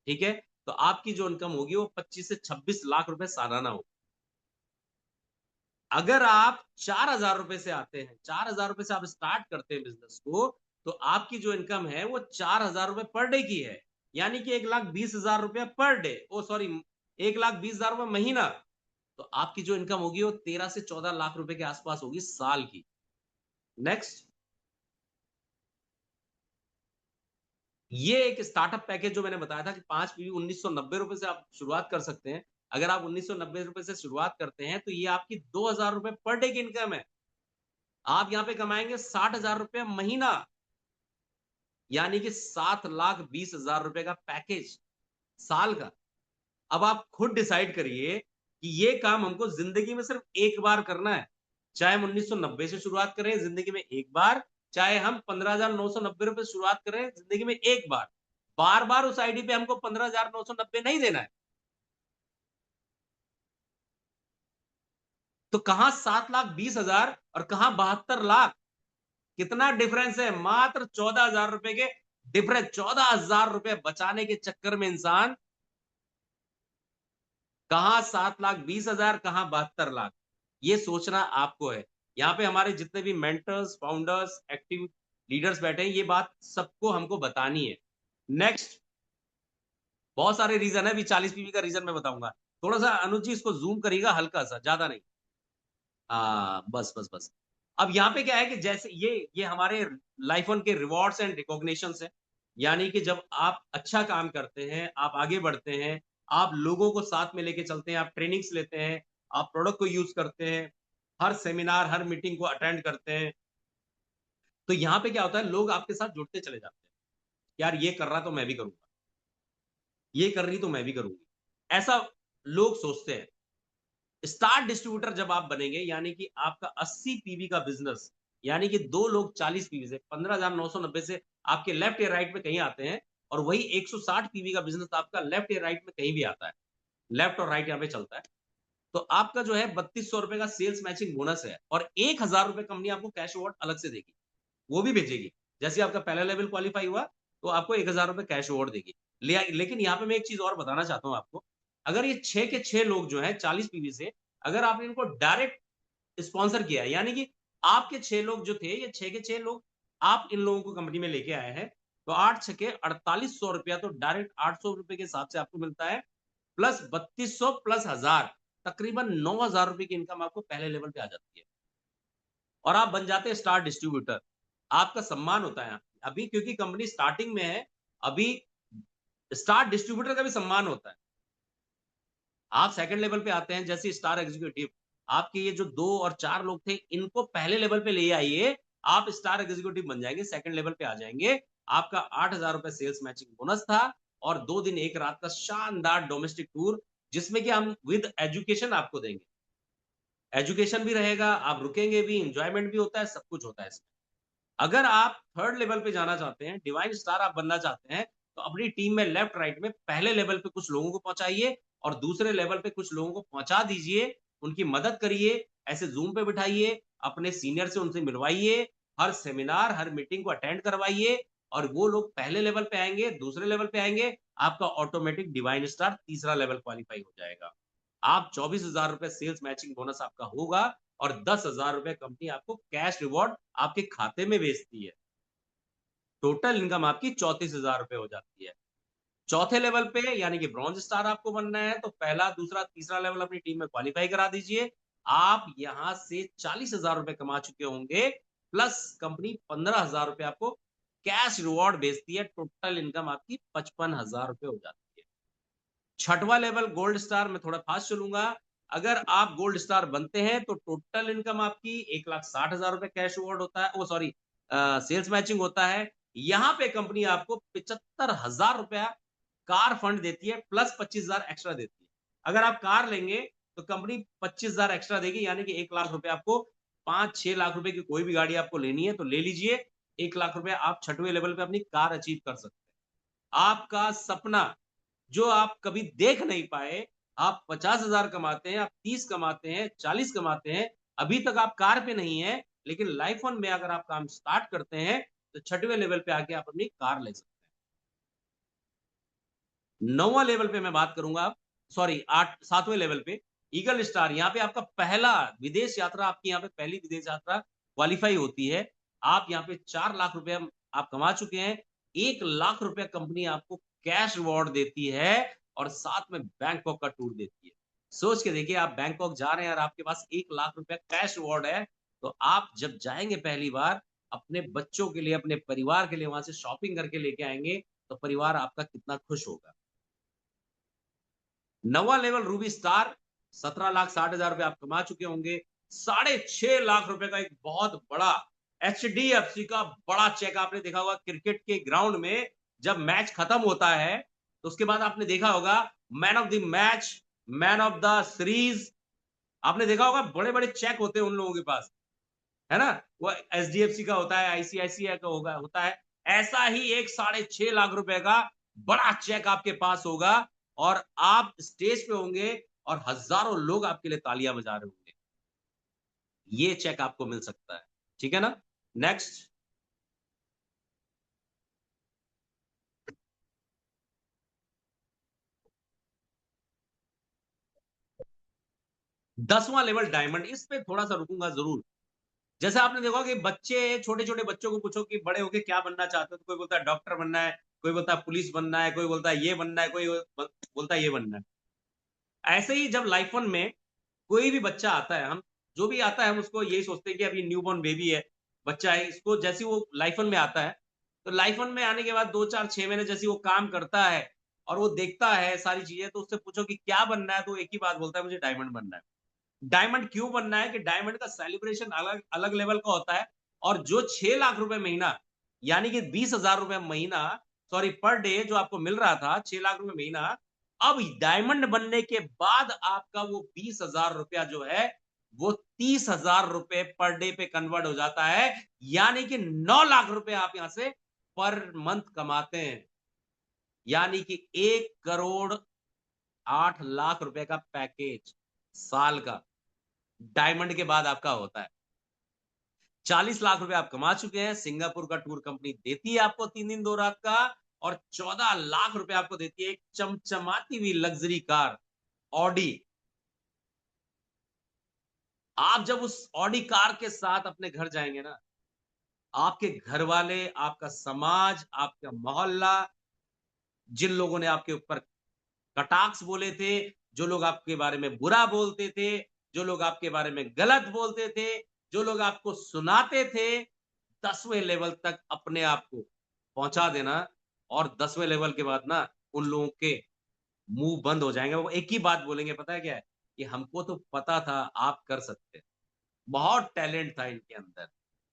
ठीक है? तो आपकी जो इनकम होगी वो 25 से 26 लाख रुपए सालाना होगी। अगर आप 4,000 रुपए से आते हैं, 4,000 रुपए से आप स्टार्ट करते हैं बिज़नेस को, तो आपकी जो इनकम है वो 4,000 रुपए पर डे की है, यानी कि 1,20,000 रुपया पर डे, ओह सॉरी 1,20,000 रुपए महीना। तो आपकी जो इनकम होगी वो 13 से 14 लाख रुपए के आसपास होगी साल की। नेक्स्ट, ये एक स्टार्टअप पैकेज जो मैंने बताया था कि 5 पीवी ₹1,990 से आप शुरुआत कर सकते हैं। अगर आप ₹1,990 से शुरुआत करते हैं, तो ये आपकी ₹2,000 पर डे की इनकम है। आप यहाँ पे कमाएँगे ₹60,000 महीना, यानी कि 7,20,000 का पैकेज साल का। अब आप खुद डिसाइड करिए कि ये काम हमको ज़िंदगी में सिर्फ एक बार करना है। चाहे हम 1990 से शुरुआत करें ज़िंदगी में एक बार, चाहे हम ₹15,990 से शुरुआत करें ज़िंदगी में एक बार। बार-बार उस आईडी पे हमको 15,990 नहीं देना है। तो कहाँ 7,20,000 और कहाँ 72 लाख, कितना डिफरेंस है? मात्र ₹14,000 के डिफरेंस, ₹14,000 बचाने के चक्कर में इंसान कहाँ 7,20,000, कहाँ 72 लाख। ये सोचना आपको है। यहाँ पे हमारे जितने भी मेंटर्स, फाउंडर्स, एक्टिव लीडर्स बैठे हैं, ये बात सबको हमको बतानी है। नेक्स्ट, बहुत सारे रीज़न है, अभी 40 पीवी का रीज़न मैं बताऊँगा। थोड़ा-सा अनुज जी इसको ज़ूम करिएगा हल्का-सा, ज़्यादा नहीं। बस, बस, बस। अब यहाँ पे क्या है कि जैसे ये हमारे लाइफ ऑन के रिवॉर्ड्स एंड रिकॉग्निशंस हैं। यानी कि जब आप अच्छा काम करते हैं, आप आगे बढ़ते हैं, आप लोगों को साथ में लेके चलते हैं, आप ट्रेनिंग्स लेते हैं, आप प्रोडक्ट को यूज़ करते हैं, हर सेमिनार, हर मीटिंग को अटेंड करते हैं, तो यहाँ पे क्या होता है, लोग आपके साथ जुड़ते चले जाते हैं। यार ये कर रहा तो मैं भी करूँगा, ये कर रही तो मैं भी करूँगी। ऐसा लोग सोचते हैं। स्टार डिस्ट्रीब्यूटर जब आप बनेंगे, यानी कि आपका 80 पीवी का बिजनेस, यानी कि दो लोग 40 पीवी से 15,990 से आपके लेफ्ट या राइट में कहीं आते हैं, और वही 160 पीवी का बिजनेस आपका लेफ्ट या राइट में कहीं भी आता है, लेफ्ट और राइट यहाँ पे चलता है, तो आपका जो है ₹3,200 का सेल्स मैचिंग बोनस है, और ₹1,000 कंपनी आपको कैश अवार्ड अलग से देगी, वो भी भेजेगी। जैसे आपका पहला लेवल क्वालीफाई हुआ, तो आपको ₹1,000 कैश अवार्ड देगी। लेकिन यहाँ पे मैं एक चीज और बताना चाहता हूँ आपको, अगर ये 6 के 6 लोग जो हैं 40 पीवी से, अगर आपने इनको डायरेक्ट स्पॉन्सर किया है, यानी कि आपके 6 लोग जो थे, ये 6 के 6 लोग आप इन लोगों को कंपनी में लेके आए हैं, तो 8 छके ₹4,800, तो डायरेक्ट ₹800 के हिसाब से आपको मिलता है, प्लस 3,200 प्लस 1,000, तकरीबन ₹9,000 की इनकम आपको पहले लेवल पे आ जाती है, और आप बन जाते हैं स्टार डिस्ट्रीब्यूटर। आपका सम्मान होता है अभी, क्योंकि कंपनी स्टार्टिंग में है, अभी स्टार डिस्ट्रीब्यूटर का भी सम्मान होता है। आप सेकंड लेवल पे आते हैं, जैसे स्टार एग्जीक्यूटिव, आपके ये जो 2 और 4 लोग थे, इनको पहले लेवल पे ले आइए, आप स्टार एग्जीक्यूटिव बन जाएँगे, सेकंड लेवल पे आ जाएँगे। आपका ₹8,000 सेल्स मैचिंग बोनस था, और 2 दिन 1 रात का शानदार डोमेस्टिक टूर, जिसमें कि हम विद एजुकेशन आपको देंगे। एजुकेशन भी रहेगा, आप रुकेंगे भी, एन्जॉयमेंट भी होता है, सब कुछ होता है इसमें। अगर आप थर्ड लेवल पे जाना चाहते हैं, डिवाइन स्टार आप बनना चाहते हैं, तो अपनी टीम में लेफ्ट राइट में पहले लेवल पे कुछ लोगों को पहुँचाइए, और दूसरे लेवल पे कुछ लोगों को पहुँचा दीजिए, उनकी मदद करिए, ऐसे ज़ूम पे बिठाइए, अपने सीनियर से उनसे मिलवाइए, हर सेमिनार, हर मीटिंग को अटेंड करवाइए, और वो लोग पहले लेवल पे आएँगे, दूसरे लेवल पे आएँगे, आपका ऑटोमेटिक डिवाइन स्टार तीसरा लेवल क्वालीफाई हो जाएगा। आप ₹24,000 सेल्स मैचिंग बोनस आपका होगा, और ₹10,000 कंपनी आपको कैश रिवॉर्ड आपके खाते में भेजती है। टोटल इनकम आपकी ₹34,000 हो जाती है। चौथे लेवल पे यानी कि ब्रॉन्ज स्टार आपको बनना है, तो पहला, दूसरा, तीसरा लेवल अपनी टीम में क्वालीफाई करा दीजिए। आप यहाँ से ₹40,000 कमा चुके होंगे, प्लस कंपनी ₹15,000 आपको कैश रिवॉर्ड भेजती है। टोटल इनकम आपकी ₹55,000 हो जाती है। छठवां लेवल गोल्ड स्टार, में थोड़ा फास्ट चलूंगा। अगर आप गोल्ड स्टार बनते हैं, तो टोटल इनकम आपकी ₹1,60,000 कैश अवार्ड होता है, ओ सॉरी सेल्स मैचिंग होता है। यहाँ पे कंपनी आपको ₹75,000 कार फंड देती है, प्लस 25,000 एक्स्ट्रा देती है। अगर आप कार लेंगे, तो कंपनी 25,000 एक्स्ट्रा देगी, यानी कि ₹1,00,000 आपको, 5-6 लाख रुपए की कोई भी गाड़ी आपको लेनी है तो ले लीजिए। 1 लाख रुपए आप छठवें लेवल पे अपनी कार अचीव कर सकते हैं। आपका सपना जो आप कभी देख नहीं पाए, आप 50,000 कमाते हैं, आप 30 कमाते हैं, 40 कमाते हैं, अभी तक आप कार पे नहीं है, लेकिन लाइफ ऑन में अगर आप काम स्टार्ट करते हैं, तो छठवें लेवल पे आके आप अपनी कार ले सकते हैं। 9वां लेवल पे मैं बात करूँगा, सॉरी 8 7वें लेवल पे ईगल स्टार, यहाँ पे आपका पहला विदेश यात्रा, आपकी यहाँ पे पहली विदेश यात्रा क्वालीफाई होती है। आप यहाँ पे 4 लाख रुपए आप कमा चुके हैं। 1 लाख रुपए कंपनी आपको कैश रिवॉर्ड देती है और साथ में बैंकॉक का टूर देती है। सोच के देखिए, आप बैंकॉक जा रहे हैं और आपके पास 1 लाख रुपए कैश रिवॉर्ड है, तो आप जब जाएँगे पहली बार, अपने बच्चों के लिए, अपने परिवार के लिए वहाँ से शॉपिंग करके लेके आएँगे, तो परिवार आपका कितना खुश होगा। 9वां लेवल रूबी स्टार, 17,60,000 रुपए आप कमा चुके होंगे। 6.5 लाख रुपए का एक बहुत बड़ा एचडीएफसी का बड़ा चेक, आपने देखा होगा क्रिकेट के ग्राउंड में जब मैच खत्म होता है, तो उसके बाद आपने देखा होगा man of the match, man of the series, आपने देखा होगा बड़े-बड़े चेक होते हैं उन लोगों के पास, है ना? वो एचडीएफसी का होता है, आईसीआईसीआई का होता है। ऐसा ही एक 6.5 लाख रुपए का बड़ा चेक आपके पास होगा और आप स्टेज पे होंगे और हज़ारों लोग आपके लिए तालियाँ बजा रहे होंगे। ये चेक आपको मिल सकता है। ठीक है ना? नेक्स्ट, 10वां लेवल डायमंड, इस पे थोड़ा-सा रुकूँगा ज़रूर। जैसे आपने देखा होगा कि बच्चे, छोटे-छोटे बच्चों को पूछो कि बड़े होके क्या बनना चाहते हो? तो कोई बोलता है डॉक्टर बनना है, कोई बोलता है पुलिस बनना है, कोई बोलता है ये बनना है, कोई बोलता है ये बनना है। ऐसे ही जब लाइफ वन में कोई भी बच्चा आता है, हम जो भी आता है हम उसको यही सोचते हैं कि अभी न्यूबॉर्न बेबी है, बच्चा है, इसको जैसे ही वो लाइफ वन में आता है, तो लाइफ वन में आने के बाद 2, 4, 6 महीने जैसे ही वो काम करता है और वो देखता है सारी चीज़ें, तो उससे पूछो कि क्या बनना है? तो एक ही बात बोलता है, मुझे डायमंड बनना है। डायमंड क्यों बनना है कि डायमंड का सेलिब्रेशन अलग अलग लेवल का होता है और जो 6 लाख रुपए महीना, यानी कि 20,000 रुपए महीना, सॉरी पर डे जो आपको मिल रहा था 6 लाख रुपए महीना, अब डायमंड बनने के बाद आपका वो 20,000 रुपया जो है वो 30,000 रुपए पर डे पे कन्वर्ट हो जाता है, यानी कि 9 लाख रुपए आप यहां से पर मंथ कमाते हैं, यानी कि 1,08,00,000 रुपए का पैकेज साल का डायमंड के बाद आपका होता है। 40 लाख रुपए आप कमा चुके हैं, सिंगापुर का टूर कंपनी देती है आपको 3 दिन 2 रात का और 14 लाख रुपए आपको देती है एक चमचमाती हुई लग्ज़री कार, ऑडी। आप जब उस ऑडी कार के साथ अपने घर जाएँगे ना, आपके घरवाले, आपका समाज, आपका मोहल्ला, जिन लोगों ने आपके ऊपर कटाक्ष बोले थे, जो लोग आपके बारे में बुरा बोलते थे, जो लोग आपके बारे में गलत बोलते थे, जो लोग आपको सुनाते थे, 10वें लेवल तक अपने आप को पहुँचा देना और 10वें लेवल के बाद ना उन लोगों के मुँह बंद हो जाएँगे। वो एक ही बात बोलेंगे, पता है क्या है? कि हमको तो पता था आप कर सकते हैं। बहुत टैलेंट था इनके अंदर।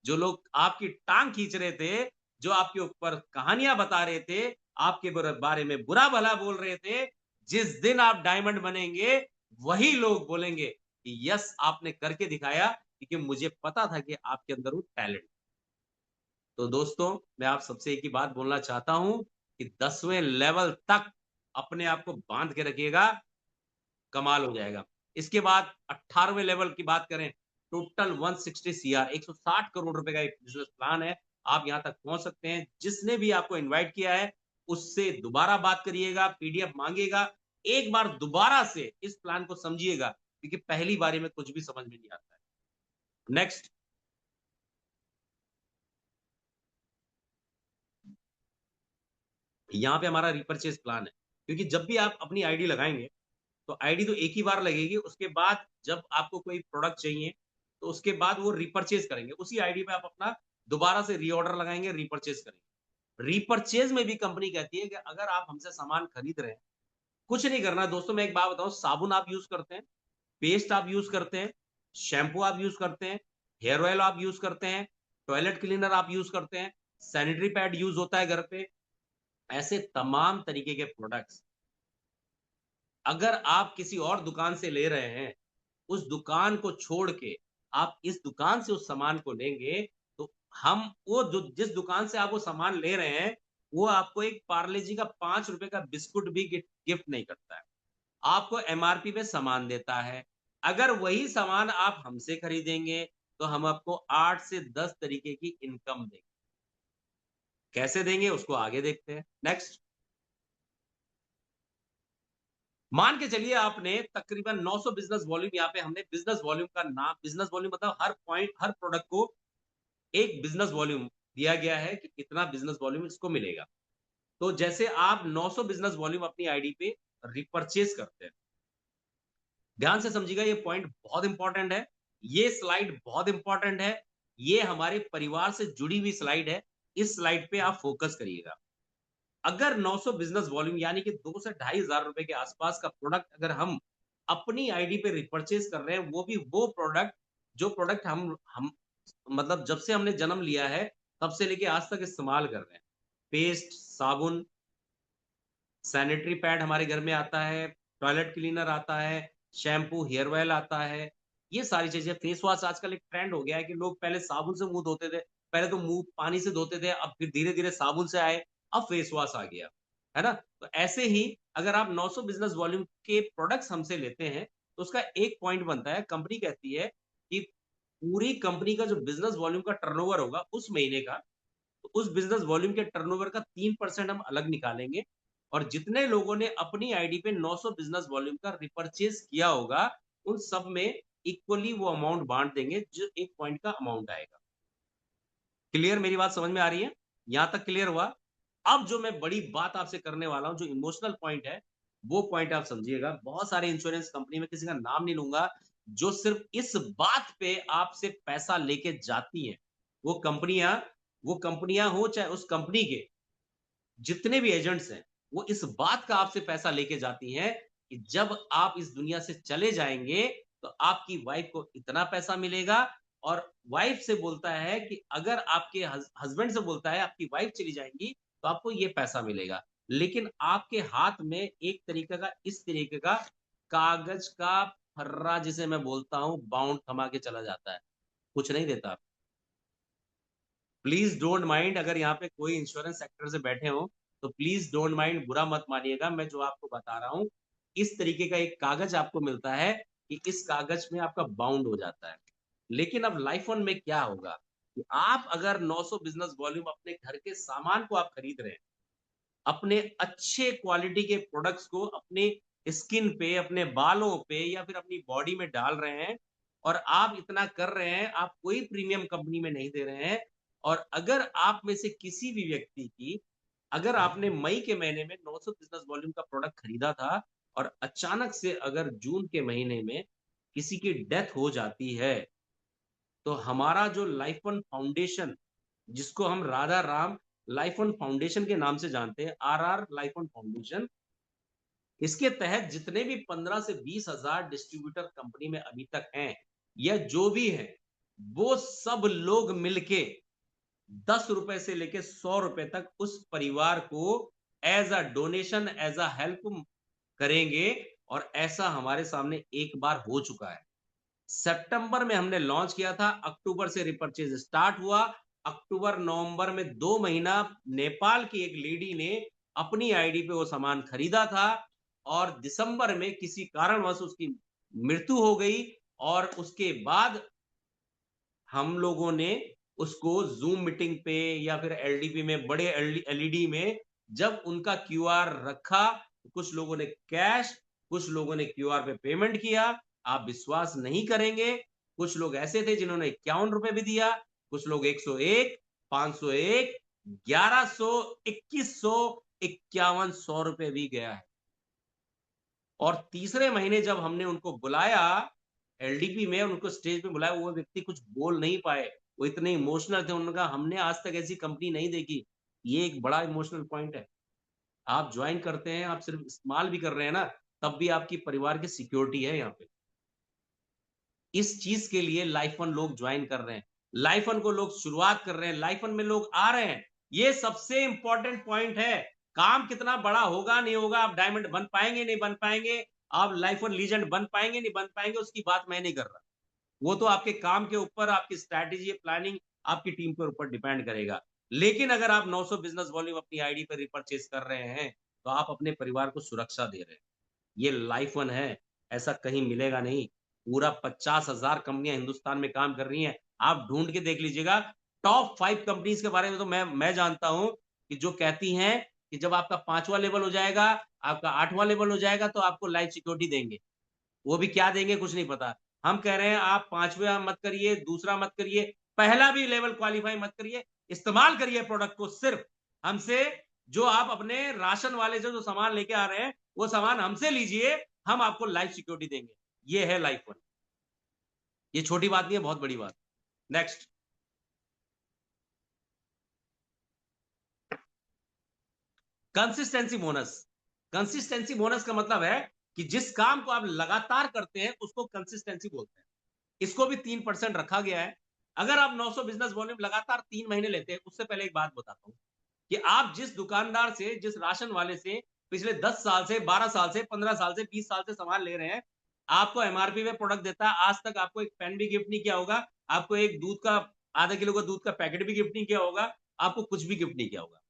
जो लोग आपकी टाँग खींच रहे थे, जो आपके ऊपर कहानियाँ बता रहे थे, आपके बारे में बुरा-भला बोल रहे थे, जिस दिन आप डायमंड बनेंगे, वही लोग बोलेंगे कि यस आपने करके दिखाया, क्योंकि मुझे पता था कि आपके अंदर वो टैलेंट। तो दोस्तों, मैं आप सबसे एक ही बात बोलना चाहता हूँ कि 10वें लेवल तक अपने आप को बाँध के रखिएगा, कमाल हो जाएगा। इसके बाद 18वें लेवल की बात करें, टोटल 160 सीआर, 160 करोड़ रुपए का एक बिज़नेस प्लान है। आप यहाँ तक पहुँच सकते हैं। जिसने भी आपको इनवाइट किया है, उससे दोबारा बात करिएगा, पीडीएफ माँगिएगा। एक बार दोबारा से इस प्लान को समझिएगा, क्योंकि पहली बारी में कुछ भी समझ में नहीं आता है। नेक्स्ट, यहाँ पे हमारा रिपर्चेज़ प्लान है, क्योंकि जब भी आप अपनी आईडी लगाएँगे, तो आईडी तो एक ही बार लगेगी, उसके बाद जब आपको कोई प्रोडक्ट चाहिए, तो उसके बाद वो रिपर्चेज़ करेंगे। उसी आईडी पे आप अपना दोबारा से रीऑर्डर लगाएँगे, रिपर्चेज़ करेंगे। रिपर्चेज़ में भी कंपनी कहती है कि अगर आप हमसे सामान खरीद रहे हैं, कुछ नहीं करना दोस्तों, मैं एक बात बताऊँ, साबुन आप यूज़ करते हैं, पेस्ट आप यूज़ करते हैं, शैम्पू आप यूज़ करते हैं, हेयर ऑयल आप यूज़ करते हैं, टॉयलेट क्लीनर आप यूज़ करते हैं, सैनिटरी पैड यूज़ होता है घर पे, ऐसे तमाम तरीके के प्रोडक्ट्स अगर आप किसी और दुकान से ले रहे हैं, उस दुकान को छोड़ के आप इस दुकान से उस सामान को लेंगे, तो हम वो जो जिस दुकान से आप वो सामान ले रहे हैं, वो आपको एक पार्ले जी का 5 रुपए का बिस्कुट भी गिफ्ट नहीं करता है। आपको एमआरपी पे सामान देता है। अगर वही सामान आप हमसे खरीदेंगे, तो हम आपको 8 से 10 तरीके की इनकम देंगे। कैसे देंगे उसको आगे देखते हैं। नेक्स्ट, मान के चलिए आपने तकरीबन 900 बिज़नेस वॉल्यूम, यहाँ पे हमने बिज़नेस वॉल्यूम का नाम, बिज़नेस वॉल्यूम मतलब हर पॉइंट, हर प्रोडक्ट को एक बिज़नेस वॉल्यूम दिया गया है कि कितना बिज़नेस वॉल्यूम इसको मिलेगा। तो जैसे आप 900 बिज़नेस वॉल्यूम अपनी आईडी पे रिपर्चेज़ करते हैं। ध्यान से समझिएगा, ये पॉइंट बहुत इंपॉर्टेंट है। ये स्लाइड बहुत इंपॉर्टेंट है। ये हमारे परिवार से जुड़ी हुई स्लाइड है। इस स्लाइड पे आप फोकस करिएगा। अगर 900 बिज़नेस वॉल्यूम यानी कि 2 से ढाई हज़ार रुपए के आसपास का प्रोडक्ट अगर हम अपनी आईडी पे रिपर्चेज़ कर रहे हैं, वो भी वो प्रोडक्ट जो प्रोडक्ट हम मतलब जब से हमने जन्म लिया है, तब से लेके आज तक इस्तेमाल कर रहे हैं। पेस्ट, साबुन, सैनिटरी पैड हमारे घर में आता है, टॉयलेट क्लीनर आता है, शैम्पू, हेयर ऑयल आता है। ये सारी चीज़ें, फेस वॉश आजकल एक ट्रेंड हो गया है कि लोग पहले साबुन से मुँह धोते थे। पहले तो मुँह पानी से धोते थे, अब फिर धीरे-धीरे साबुन से आए, अब फेस वॉश आ गया। है ना? तो ऐसे ही अगर आप 900 बिज़नेस वॉल्यूम के प्रोडक्ट्स हमसे लेते हैं, तो उसका एक पॉइंट बनता है, कंपनी कहती है कि पूरी कंपनी का जो बिज़नेस वॉल्यूम का टर्नओवर होगा उस महीने का, तो उस बिज़नेस वॉल्यूम के टर्नओवर का 3% हम अलग निकालेंगे और जितने लोगों ने अपनी आईडी पे 900 बिज़नेस वॉल्यूम का रिपर्चेज़ किया होगा, उन सब में इक्वली वो अमाउंट बाँट देंगे, जो 1 पॉइंट का अमाउंट आएगा। क्लियर, मेरी बात समझ में आ रही है? यहाँ तक क्लियर हुआ? अब जो मैं बड़ी बात आपसे करने वाला हूँ, जो इमोशनल पॉइंट है, वो पॉइंट आप समझिएगा। बहुत सारे इंश्योरेंस कंपनी में किसी का नाम नहीं लूँगा, जो सिर्फ़ इस बात पे आपसे पैसा लेके जाती हैं। वो कंपनियाँ वो कंपनियाँ हों चाहे उस कंपनी के जितने भी एजेंट्स हैं, वो इस बात का आपसे पैसा लेके जाती हैं कि जब आप इस दुनिया से चले जाएँगे, तो आपकी वाइफ़ को इतना पैसा मिलेगा और वाइफ़ से बोलता है कि अगर आपके हस्बैंड से बोलता है आपकी वाइफ़ चली जाएँगी, तो आपको ये पैसा मिलेगा। लेकिन आपके हाथ में एक तरीके का इस तरीके का कागज़ का फर्रा जिसे मैं बोलता हूँ बाउंड थमा के चला जाता है, कुछ नहीं देता। प्लीज़ डोंट माइंड, अगर यहाँ पे कोई इंश्योरेंस सेक्टर से बैठे हों, तो प्लीज़ डोंट माइंड, बुरा मत मानिएगा, मैं जो आपको बता रहा हूँ, इस तरीके का एक कागज़ आपको मिलता है कि इस कागज़ में आपका बाउंड हो जाता है। लेकिन अब लाइफ ऑन में क्या होगा कि आप अगर 900 बिज़नेस वॉल्यूम अपने घर के सामान को आप खरीद रहे हैं, अपने अच्छे क्वालिटी के प्रोडक्ट्स को अपने स्किन पे, अपने बालों पे या फिर अपनी बॉडी में डाल रहे हैं और आप इतना कर रहे हैं, आप कोई प्रीमियम कंपनी में नहीं दे रहे हैं और अगर आप में से किसी भी व्यक्ति की अगर आपने मई के महीने में 900 बिज़नेस वॉल्यूम का प्रोडक्ट खरीदा था और अचानक से अगर जून के महीने में किसी की डेथ हो जाती है, तो हमारा जो लाइफ वन फाउंडेशन, जिसको हम Radha Ram life one foundation के नाम से जानते हैं, आरआर लाइफ वन फाउंडेशन, इसके तहत जितने भी 15 से 20 हजार डिस्ट्रीब्यूटर कंपनी में अभी तक हैं या जो भी हैं, वो सब लोग मिलके 10 रुपए से लेके 100 रुपए तक उस परिवार को as a donation, as a help करेंगे और ऐसा हमारे सामने एक बार हो चुका है। सितंबर में हमने लॉन्च किया था, अक्टूबर से रिपर्चेज स्टार्ट हुआ। अक्टूबर नवंबर में 2 महीना नेपाल की एक लेडी ने अपनी आईडी पे वो सामान खरीदा था और दिसंबर में किसी कारणवश उसकी मृत्यु हो गई और उसके बाद हम लोगों ने उसको ज़ूम मीटिंग पे या फिर एलडीपी में, बड़े एलईडी में जब उनका क्यूआर रखा, कुछ लोगों ने कैश, कुछ लोगों ने क्यूआर पे पेमेंट किया। आप विश्वास नहीं करेंगे, कुछ लोग ऐसे थे जिन्होंने ₹51 भी दिया, कुछ लोग 101, 501, 1100, 2100, 51, ₹100 भी गया है। और तीसरे महीने जब हमने उनको बुलाया एलडीपी में, उनको स्टेज पे बुलाया, वो व्यक्ति कुछ बोल नहीं पाए। वो इतने इमोशनल थे, उन्होंने कहा हमने आज तक ऐसी कंपनी नहीं देखी। ये एक बड़ा इमोशनल पॉइंट है। आप जॉइन करते हैं, आप सिर्फ इस्तेमाल भी कर रहे हैं ना, तब भी आपकी परिवार की सिक्योरिटी है यहाँ पे। इस चीज़ के लिए लाइफ वन लोग जॉइन कर रहे हैं। लाइफ वन को लोग शुरुआत कर रहे हैं, लाइफ वन में लोग आ रहे हैं। ये सबसे इंपॉर्टेंट पॉइंट है। काम कितना बड़ा होगा, नहीं होगा, आप डायमंड बन पाएँगे, नहीं बन पाएँगे, आप लाइफ वन लीजेंड बन पाएँगे, नहीं बन पाएँगे, उसकी बात मैं नहीं कर रहा। वो तो आपके काम के ऊपर, आपकी स्ट्रैटेजी, प्लानिंग आपकी टीम के ऊपर डिपेंड करेगा। लेकिन अगर आप 900 बिजनेस वॉल्यूम अपनी आईडी पर रिपर्चेज कर रहे हैं, तो आप अपने परिवार को सुरक्षा दे रहे हैं। ये लाइफ वन है, ऐसा कहीं मिलेगा नहीं। पूरा 50,000 कंपनियां हिंदुस्तान में काम कर रही हैं। आप ढूंढ के देख लीजिएगा। टॉप 5 कंपनीज के बारे में तो मैं जानता हूं कि जो कहती हैं कि जब आपका 5वां लेवल हो जाएगा, आपका 8वां लेवल हो जाएगा, तो आपको लाइफ सिक्योरिटी देंगे। वो भी क्या देंगे कुछ नहीं पता। हम कह रहे हैं आप 5वां मत करिए, दूसरा मत करिए, पहला भी लेवल क्वालीफाई मत करिए, इस्तेमाल करिए प्रोडक्ट को। सिर्फ हमसे जो आप अपने राशन वाले से जो सामान लेके आ रहे हैं, वो सामान हमसे लीजिए, हम आपको लाइफ सिक्योरिटी देंगे। ये है लाइफ वन। ये छोटी बात नहीं है, बहुत बड़ी बात। Next, consistency bonus. Consistency bonus का मतलब है कि जिस काम को आप लगातार करते हैं उसको कंसिस्टेंसी बोलते हैं। इसको भी 3% रखा गया है। अगर आप 900 बिजनेस वॉल्यूम लगातार 3 महीने लेते हैं, उससे पहले एक बात बताता हूं कि आप जिस दुकानदार से, जिस राशन वाले से पिछले 10 साल से, 12 साल से, 15 साल से, 20 साल से सामान ले रहे हैं, आपको एमआरपी में प्रोडक्ट देता है, आज तक आपको एक पेन भी गिफ्ट नहीं किया होगा, आपको एक दूध का आधा किलो का दूध का पैकेट भी गिफ्ट नहीं किया होगा, आपको कुछ भी गिफ्ट नहीं किया होगा।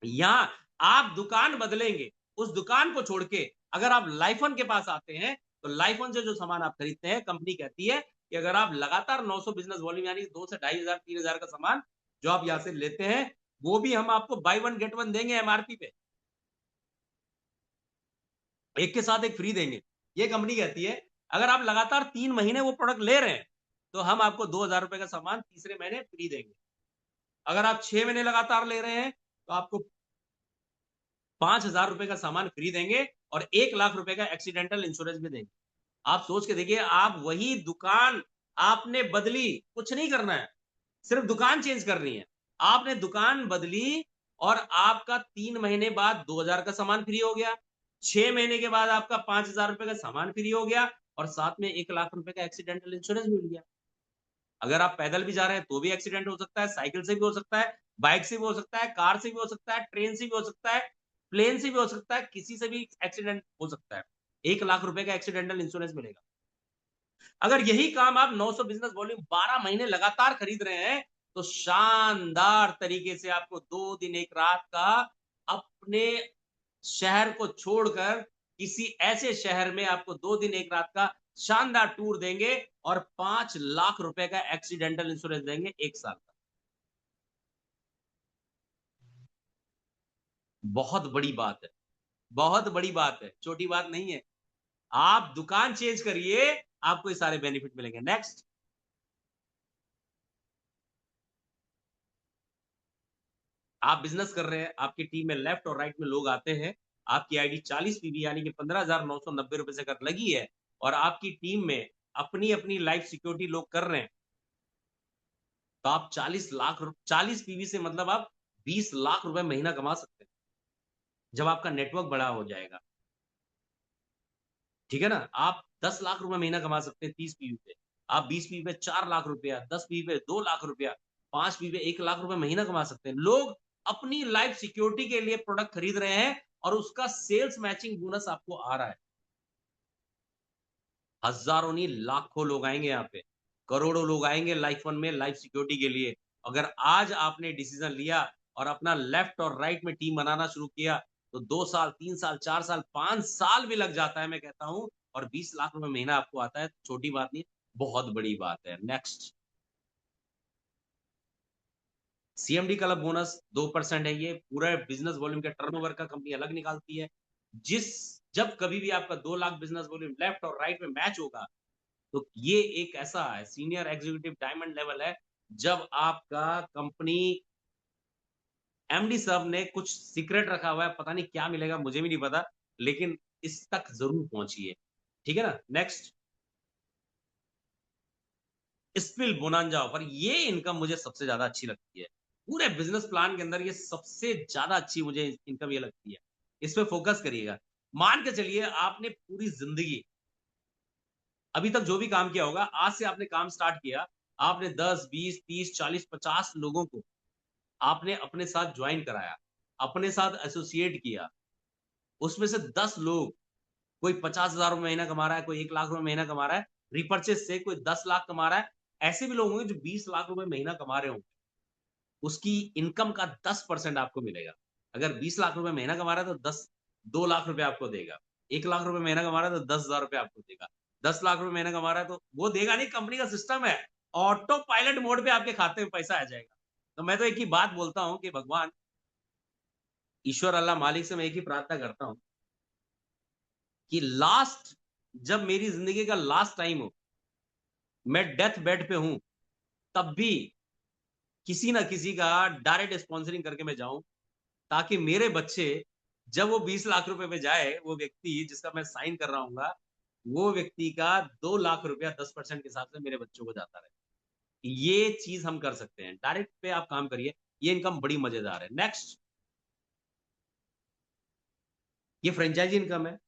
यहां आप दुकान बदलेंगे, उस दुकान को छोड़ के अगर आप लाइफन के पास आते हैं, तो लाइफन से जो सामान आप खरीदते हैं, कंपनी कहती है कि अगर आप लगातार 900 बिजनेस वॉल्यूम यानी 2 से 2,500 3,000 का सामान जो आप यहां से लेते हैं, वो भी हम आपको बाय वन गेट वन देंगे एमआरपी पे। एक के साथ एक फ्री देंगे। ये कंपनी कहती है अगर आप लगातार 3 महीने वो प्रोडक्ट ले रहे हैं, तो हम आपको 2,000 रुपए का सामान तीसरे महीने फ्री देंगे। अगर आप 6 महीने लगातार ले रहे हैं, तो आपको 5,000 रुपए का सामान फ्री देंगे और 1,00,000 रुपए का एक्सीडेंटल इंश्योरेंस भी देंगे। आप सोच के देखिए, आप वही दुकान आपने बदली, कुछ नहीं करना है, सिर्फ दुकान चेंज करनी है। आपने दुकान बदली और आपका 3 महीने बाद 2,000 का सामान फ्री हो गया, 6 महीने के बाद आपका 5,000 रुपए का सामान फ्री हो गया और साथ में 1,00,000 रुपए का एक्सीडेंटल इंश्योरेंस भी मिल गया। अगर आप पैदल भी जा रहे हैं तो भी एक्सीडेंट हो सकता है, साइकिल से भी हो सकता है, बाइक से भी हो सकता है, कार से भी हो सकता है, ट्रेन से भी हो सकता है, प्लेन से भी हो सकता है, किसी से भी एक्सीडेंट हो सकता है। 1,00,000 रुपए का एक्सीडेंटल इंश्योरेंस मिलेगा। अगर यही काम आप 900 बिजनेस वॉल्यूम 12 महीने लगातार खरीद रहे हैं, तो शानदार तरीके से आपको 2 दिन 1 रात का अपने शहर को छोड़कर किसी ऐसे शहर में आपको 2 दिन 1 रात का शानदार टूर देंगे और 5 लाख रुपए का एक्सीडेंटल इंश्योरेंस देंगे 1 साल का। बहुत बड़ी बात है, बहुत बड़ी बात है, छोटी बात नहीं है। आप दुकान चेंज करिए, आपको ये सारे बेनिफिट मिलेंगे। नेक्स्ट, आप बिजनेस कर रहे हैं, आपकी टीम में लेफ्ट और राइट में लोग आते हैं, आपकी आईडी 40 पीवी यानी कि 15,990 रुपए से अगर लगी है और आपकी टीम में अपनी अपनी लाइफ सिक्योरिटी लोग कर रहे हैं, तो आप 40 पीवी से मतलब आप 20 लाख रुपए महीना कमा सकते हैं जब आपका नेटवर्क बड़ा हो जाएगा। ठीक है ना? आप 10 लाख रुपए महीना कमा सकते हैं 30 पीवी पे, आप 20 पीवी पे 4 लाख रुपया, 10 पीवी पे 2 लाख रुपया, 5 पीवी पे 1 लाख रुपए महीना कमा सकते हैं। लोग अपनी लाइफ सिक्योरिटी के लिए प्रोडक्ट खरीद रहे हैं और उसका सेल्स मैचिंग बोनस आपको आ रहा है। हजारों नहीं लाखों लोग आएंगे यहाँ पे, करोड़ों लोग आएंगे लाइफ वन में लाइफ सिक्योरिटी के लिए। अगर आज आपने डिसीजन लिया और अपना लेफ्ट और राइट में टीम बनाना शुरू किया, तो 2 साल 3 साल 4 साल 5 साल भी लग जाता है मैं कहता हूं, और 20 लाख रुपए महीना आपको आता है, छोटी बात नहीं, बहुत बड़ी बात है। नेक्स्ट, सीएमडी क्लब बोनस 2% है। ये पूरा बिजनेस वॉल्यूम के टर्नओवर का कंपनी अलग निकालती है। जिस जब कभी भी आपका 2 लाख बिजनेस वॉल्यूम लेफ्ट और राइट में मैच होगा, तो ये एक ऐसा है सीनियर एग्जीक्यूटिव डायमंड लेवल है, जब आपका कंपनी एमडी साहब ने कुछ सीक्रेट रखा हुआ है, पता नहीं क्या मिलेगा, मुझे भी नहीं पता, लेकिन इस तक जरूर पहुंचिए। ठीक है ना? Next, spill bonanza offer. ये इनकम मुझे सबसे ज्यादा अच्छी लगती है पूरे बिजनेस प्लान के अंदर। ये सबसे ज्यादा अच्छी मुझे इनकम ये लगती है। इस पे फोकस करिएगा। मान के चलिए आपने पूरी जिंदगी अभी तक जो भी काम किया होगा, आज से आपने काम स्टार्ट किया, आपने 10 20 30 40 50 लोगों को आपने अपने साथ ज्वाइन कराया, अपने साथ एसोसिएट किया। उसमें से 10 लोग, कोई 50,000 रुपए महीना कमा रहा है, कोई 1 लाख रुपए महीना कमा रहा है रिपर्चेस से, कोई 10 लाख कमा रहा है, ऐसे भी लोग होंगे जो 20 लाख रुपए महीना कमा रहे होंगे, उसकी इनकम का 10% आपको मिलेगा। अगर 20 लाख रुपए महीना कमा रहा है तो 2 लाख रुपए आपको देगा। 1 लाख रुपए महीना कमा रहा है तो 10,000 रुपए आपको देगा। 10 लाख रुपए महीना कमा रहा है तो वो देगा नहीं, कंपनी का सिस्टम है। ऑटो पायलट मोड पे आपके खाते में पैसा आ जाएगा। तो मैं तो एक ही बात बोलता हूँ कि भगवान ईश्वर अल्लाह मालिक से मैं एक ही प्रार्थना करता हूँ कि लास्ट, जब मेरी जिंदगी का लास्ट टाइम हो, मैं डेथ बेड पे हूं, तब भी किसी ना किसी का डायरेक्ट स्पॉन्सरिंग करके मैं जाऊं, ताकि मेरे बच्चे, जब वो 20 लाख रुपए पे जाए, वो व्यक्ति जिसका मैं साइन कर रहा हूँ, वो व्यक्ति का 2 लाख रुपया 10% के हिसाब से मेरे बच्चों को जाता रहे। ये चीज हम कर सकते हैं, डायरेक्ट पे आप काम करिए, ये इनकम बड़ी मजेदार है। नेक्स्ट, ये फ्रेंचाइजी इनकम है।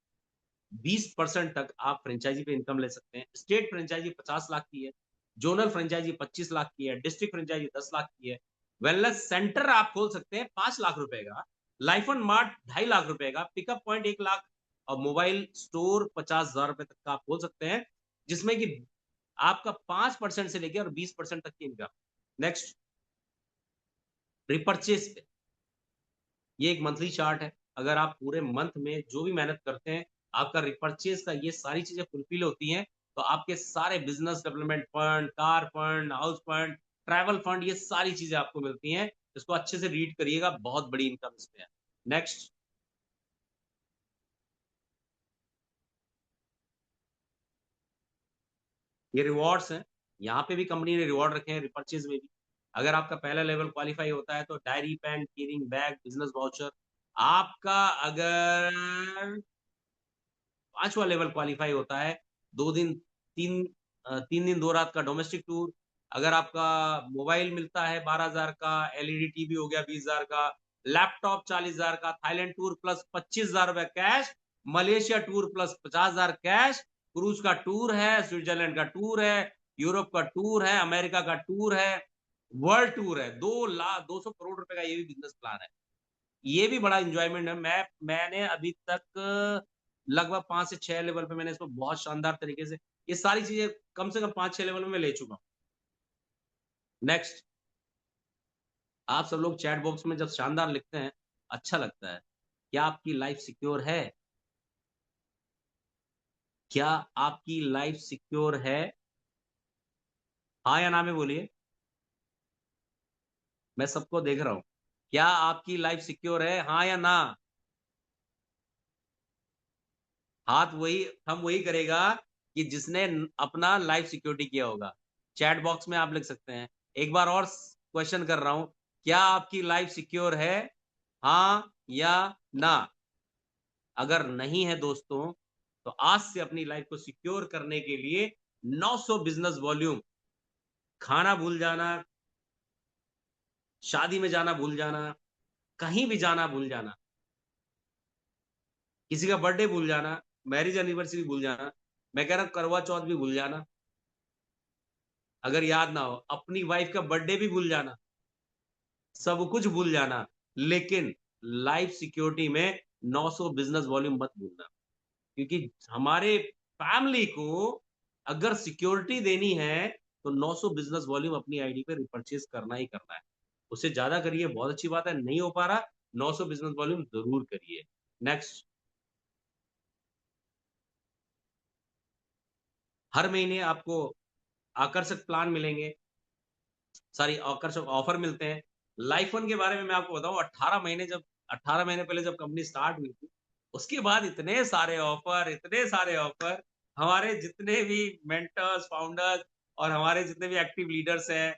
20% तक आप फ्रेंचाइजी पे इनकम ले सकते हैं। स्टेट फ्रेंचाइजी 50 लाख की है, जोनल फ्रेंचाइजी 25 लाख की है, डिस्ट्रिक्ट फ्रेंचाइजी 10 लाख की है। वेलनेस सेंटर आप खोल सकते हैं 5 लाख रुपए का, लाइफन मार्ट 2.5 लाख रुपए का, पिकअप पॉइंट 1 लाख, और मोबाइल स्टोर 50,000 रुपए तक का आप खोल सकते हैं, जिसमें कि आपका 5% से लेकर और 20% तक की इनकम। नेक्स्ट, रिपर्चेस पे, ये एक मंथली चार्ट है। अगर आप पूरे मंथ में जो भी मेहनत करते हैं, आपका रिपर्चेज का ये सारी चीजें फुलफिल होती हैं, तो आपके सारे business development fund, car fund, house fund, travel fund, ये सारी चीजें आपको मिलती हैं। इसको अच्छे से रीड करिएगा, बहुत बड़ी इनकम इसमें है। नेक्स्ट, ये रिवॉर्ड्स हैं। यहाँ पे भी कंपनी ने रिवॉर्ड रखे हैं, रिपर्चेज में भी। अगर आपका पहला लेवल क्वालिफाई होता है तो diary, pen, keyring bag, business voucher. आपका अगर 5वां लेवल क्वालिफाई होता है, 2 दिन 3 दिन 2 रात का डोमेस्टिक टूर। अगर आपका मोबाइल मिलता है 12,000 का, एलईडी टीवी हो गया 20,000 का, लैपटॉप 40,000 का, थाईलैंड टूर प्लस 25,000 रुपए cash, Malaysia tour plus 50,000 cash, cruise का टूर है, स्विट्जरलैंड का टूर है, यूरोप का टूर है, अमेरिका का टूर है, वर्ल्ड टूर है। 2,00,200 करोड़ रुपए का ये भी बिजनेस प्लान है। ये भी बड़ा इंजॉयमेंट है। मैंने अभी तक लगभग 5 से 6 लेवल पे मैंने इसको बहुत शानदार तरीके से, ये सारी चीजें कम से कम 5-6 लेवल में मैं ले चुका हूं। नेक्स्ट, आप सब लोग चैट बॉक्स में जब शानदार लिखते हैं, अच्छा लगता है। क्या आपकी लाइफ सिक्योर है? क्या आपकी लाइफ सिक्योर है? हाँ या ना में बोलिए, मैं सबको देख रहा हूं। क्या आपकी लाइफ सिक्योर है, हाँ या ना? हाथ वही, हम वही करेगा कि जिसने अपना लाइफ सिक्योरिटी किया होगा। चैट बॉक्स में आप लिख सकते हैं। एक बार और क्वेश्चन कर रहा हूं, क्या आपकी लाइफ सिक्योर है, हाँ या ना? अगर नहीं है दोस्तों, तो आज से अपनी लाइफ को सिक्योर करने के लिए 900 बिजनेस वॉल्यूम, खाना भूल जाना, शादी में जाना भूल जाना, कहीं भी जाना भूल जाना, किसी का बर्थडे भूल जाना, मैरिज एनिवर्सरी भूल जाना, मैं कह रहा हूं करवा चौथ भी भूल जाना, अगर याद ना हो अपनी वाइफ का बर्थडे भी भूल जाना, सब कुछ भूल जाना, लेकिन लाइफ सिक्योरिटी में 900 बिजनेस वॉल्यूम मत भूलना। क्योंकि हमारे फैमिली को अगर सिक्योरिटी देनी है, तो 900 बिजनेस वॉल्यूम अपनी आईडी पे रिपर्चेज करना ही करना है। उससे ज्यादा करिए, बहुत अच्छी बात है। नहीं हो पा रहा, 900 बिजनेस वॉल्यूम जरूर करिए। नेक्स्ट, हर महीने आपको आकर्षक प्लान मिलेंगे, सारी आकर्षक ऑफर मिलते हैं। लाइफ वन के बारे में मैं आपको बताऊं, 18 महीने पहले जब कंपनी स्टार्ट हुई थी, उसके बाद इतने सारे ऑफर, हमारे जितने भी मेंटर्स, फाउंडर्स, और हमारे जितने भी एक्टिव लीडर्स हैं,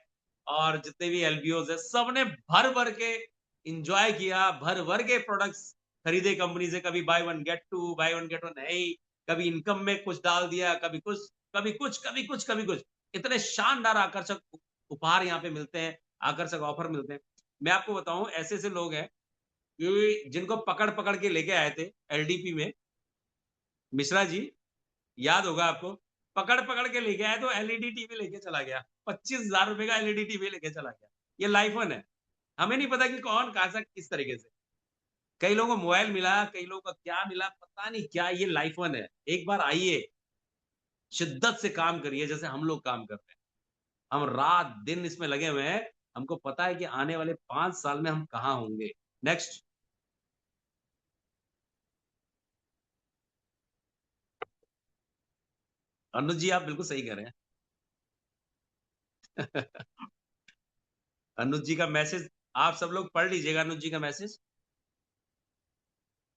और जितने भी एलबीओज हैं, सबने भर भर के इंजॉय किया, भर भर के प्रोडक्ट्स खरीदे कंपनी से। कभी बाय वन गेट वन है ही, कभी इनकम में कुछ डाल दिया, कभी कुछ, कभी कुछ, कभी कुछ, कभी कुछ। इतने शानदार आकर्षक उपहार यहाँ पे मिलते हैं, आकर्षक ऑफर मिलते हैं। मैं आपको बताऊं, ऐसे ऐसे लोग हैं कि जिनको पकड़ पकड़ के लेके आए थे एलडीपी में, मिश्रा जी, याद होगा आपको। पकड़ पकड़ के लेके आए तो एलईडी टीवी लेके चला गया, 25,000 रुपए का एलईडी टीवी लेके चला गया। ये लाइफ वन है। हमें नहीं पता कि कौन कहा सा किस तरीके से, कई लोगों को मोबाइल मिला, कई लोगों का क्या मिला, पता नहीं क्या। ये लाइफ वन है। एक बार आइए, शिद्दत से काम करिए जैसे हम लोग काम करते हैं। हम रात दिन इसमें लगे हुए हैं। हमको पता है कि आने वाले 5 साल में हम कहाँ होंगे। नेक्स्ट। अनुज जी, आप बिल्कुल सही कह रहे हैं। अनुज जी का मैसेज आप सब लोग पढ़ लीजिएगा। अनुज जी का मैसेज,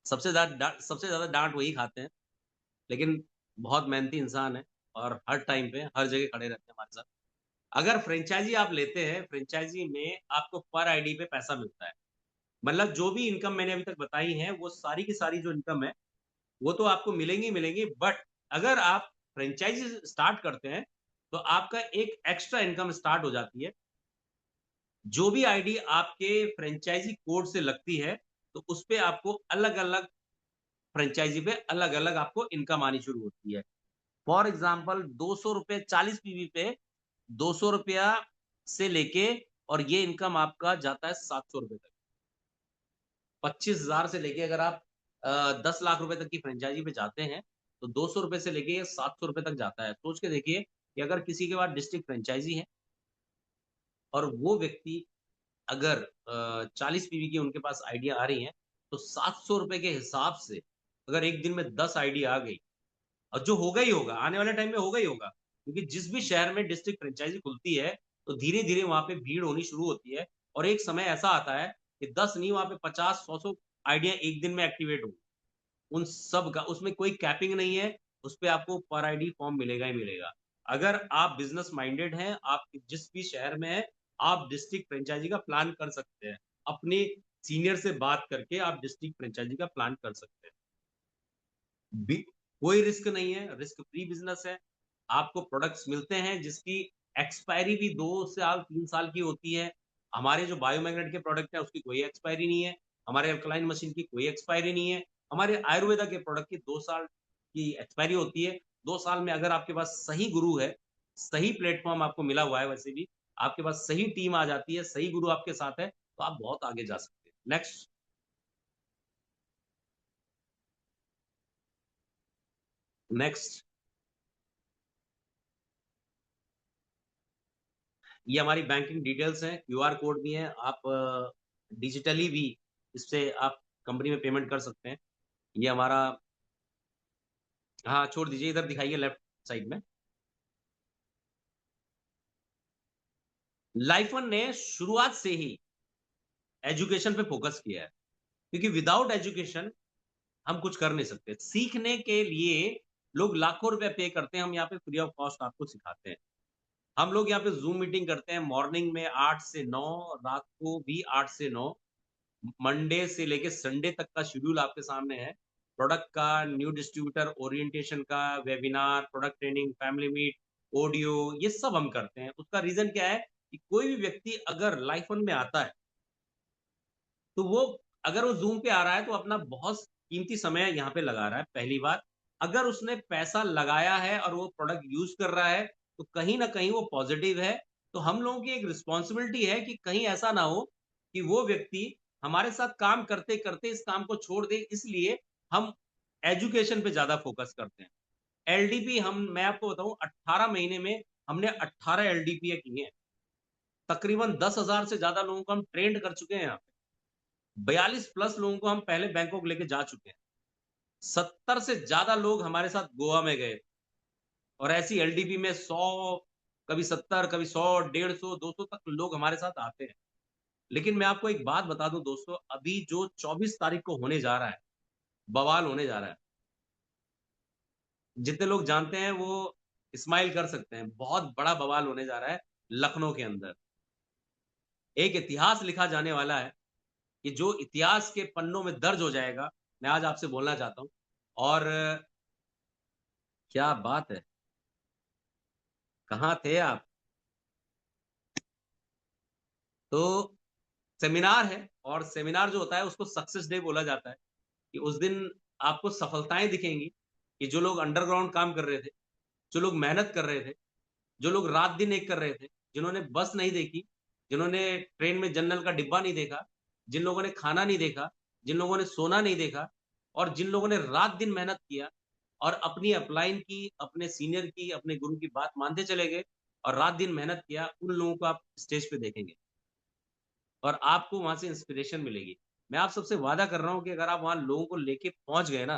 सबसे ज्यादा डांट वही खाते हैं, लेकिन बहुत मेहनती इंसान है और हर टाइम पे हर जगह खड़े रहते हैं हमारे साथ। अगर फ्रेंचाइजी आप लेते हैं, फ्रेंचाइजी में आपको पर आईडी पे पैसा मिलता है। मतलब जो भी इनकम मैंने अभी तक बताई है, वो सारी की सारी जो इनकम है, वो तो आपको मिलेंगी मिलेंगी। बट अगर आप फ्रेंचाइजी स्टार्ट करते हैं, तो आपका एक एक्स्ट्रा इनकम स्टार्ट हो जाती है। जो भी आईडी आपके फ्रेंचाइजी कोड से लगती है, तो उस पे आपको अलग अलग फ्रेंचाइजी पे अलग अलग आपको इनकम आनी शुरू होती है। फॉर एग्जाम्पल, 200 रुपए 40 पीवी पे 200 रुपया से लेके, और ये इनकम आपका जाता है 700 रुपए तक। 25,000 से लेके अगर आप 10 लाख रुपए तक की फ्रेंचाइजी पे जाते हैं, तो 200 रुपए से लेके 700 रुपए तक जाता है। सोच के देखिए कि अगर किसी के पास डिस्ट्रिक्ट फ्रेंचाइजी है, और वो व्यक्ति अगर 40 पीवी की उनके पास आइडिया आ रही है, तो 700 रुपए के हिसाब से अगर एक दिन में 10 आइडिया आ गई, और जो होगा ही होगा, आने वाले टाइम में होगा ही होगा, क्योंकि जिस भी शहर में डिस्ट्रिक्ट फ्रेंचाइजी खुलती है, तो धीरे धीरे वहां पे भीड़ होनी शुरू होती है। और एक समय ऐसा आता है कि 10 नहीं, वहां पे 50 100 आइडिया एक दिन में एक्टिवेट हो। उन सब का उसमें कोई कैपिंग नहीं है। उस पे आपको पर आईडी फॉर्म मिलेगा ही मिलेगा। अगर आप बिजनेस माइंडेड हैं, आप जिस भी शहर में हैं, आप डिस्ट्रिक्ट फ्रेंचाइजी का प्लान कर सकते हैं। अपने सीनियर से बात करके आप डिस्ट्रिक्ट फ्रेंचाइजी का प्लान कर सकते हैं। कोई रिस्क नहीं है, रिस्क फ्री बिजनेस है। आपको प्रोडक्ट्स मिलते हैं जिसकी एक्सपायरी भी 2 साल 3 साल की होती है। हमारे जो बायोमैग्नेट के प्रोडक्ट है, उसकी कोई एक्सपायरी नहीं है। हमारे अल्कलाइन मशीन की कोई एक्सपायरी नहीं है। हमारे आयुर्वेदा के प्रोडक्ट की 2 साल की एक्सपायरी होती है। 2 साल में अगर आपके पास सही गुरु है, सही प्लेटफॉर्म आपको मिला हुआ है, वैसे भी आपके पास सही टीम आ जाती है, सही गुरु आपके साथ है, तो आप बहुत आगे जा सकते हैं। नेक्स्ट। नेक्स्ट। ये हमारी बैंकिंग डिटेल्स हैं, क्यूआर कोड भी है। आप डिजिटली भी इससे आप कंपनी में पेमेंट कर सकते हैं। ये हमारा, हाँ छोड़ दीजिए, इधर दिखाइए लेफ्ट साइड में। लाइफन ने शुरुआत से ही एजुकेशन पे फोकस किया है, क्योंकि विदाउट एजुकेशन हम कुछ कर नहीं सकते। सीखने के लिए लोग लाखों रुपए पे करते हैं, हम यहाँ पे फ्री ऑफ कॉस्ट आपको सिखाते हैं। हम लोग यहाँ पे जूम मीटिंग करते हैं मॉर्निंग में 8 से 9, रात को भी 8 से 9। मंडे से लेके संडे तक का शेड्यूल आपके सामने है। प्रोडक्ट का, न्यू डिस्ट्रीब्यूटर ओरिएंटेशन का webinar, product training, family meet, audio, ये सब हम करते हैं। उसका रीजन क्या है कि कोई भी व्यक्ति अगर लाइफ में आता है, तो वो, अगर वो जूम पे आ रहा है, तो अपना बहुत कीमती समय यहाँ पे लगा रहा है। पहली बात, अगर उसने पैसा लगाया है और वो प्रोडक्ट यूज कर रहा है, तो कहीं ना कहीं वो पॉजिटिव है। तो हम लोगों की एक रिस्पॉन्सिबिलिटी है कि कहीं ऐसा ना हो कि वो व्यक्ति हमारे साथ काम करते करते इस काम को छोड़ दे। इसलिए हम एजुकेशन पे ज्यादा फोकस करते हैं। एलडीपी, मैं आपको बताऊं, 18 महीने में हमने 18 एलडीपी किए हैं। तकरीबन 10,000 से ज्यादा लोगों को हम ट्रेंड कर चुके हैं यहाँ पे। 42+ लोगों को हम पहले बैंकॉक लेके जा चुके हैं। 70 से ज्यादा लोग हमारे साथ गोवा में गए। और ऐसी एलडीपी में 100, कभी 70, कभी 100, 150, 200 तक लोग हमारे साथ आते हैं। लेकिन मैं आपको एक बात बता दूं दोस्तों, अभी जो 24 तारीख को होने जा रहा है, बवाल होने जा रहा है। जितने लोग जानते हैं वो स्माइल कर सकते हैं। बहुत बड़ा बवाल होने जा रहा है लखनऊ के अंदर। एक इतिहास लिखा जाने वाला है, कि जो इतिहास के पन्नों में दर्ज हो जाएगा, मैं आज आपसे बोलना चाहता हूं। और क्या बात है, कहाँ थे आप? तो सेमिनार है, और सेमिनार जो होता है उसको सक्सेस डे बोला जाता है। कि उस दिन आपको सफलताएं दिखेंगी, कि जो लोग अंडरग्राउंड काम कर रहे थे, जो लोग मेहनत कर रहे थे, जो लोग रात दिन एक कर रहे थे, जिन्होंने बस नहीं देखी, जिन्होंने ट्रेन में जनरल का डिब्बा नहीं देखा, जिन लोगों ने खाना नहीं देखा, जिन लोगों ने सोना नहीं देखा, और जिन लोगों ने रात दिन मेहनत किया और अपनी अपलाइन की, अपने सीनियर की, अपने गुरु की बात मानते चले गए, और रात दिन मेहनत किया, उन लोगों को आप स्टेज पे देखेंगे और आपको वहां से इंस्पिरेशन मिलेगी। मैं आप सबसे वादा कर रहा हूं कि अगर आप वहां लोगों को लेके पहुंच गए ना,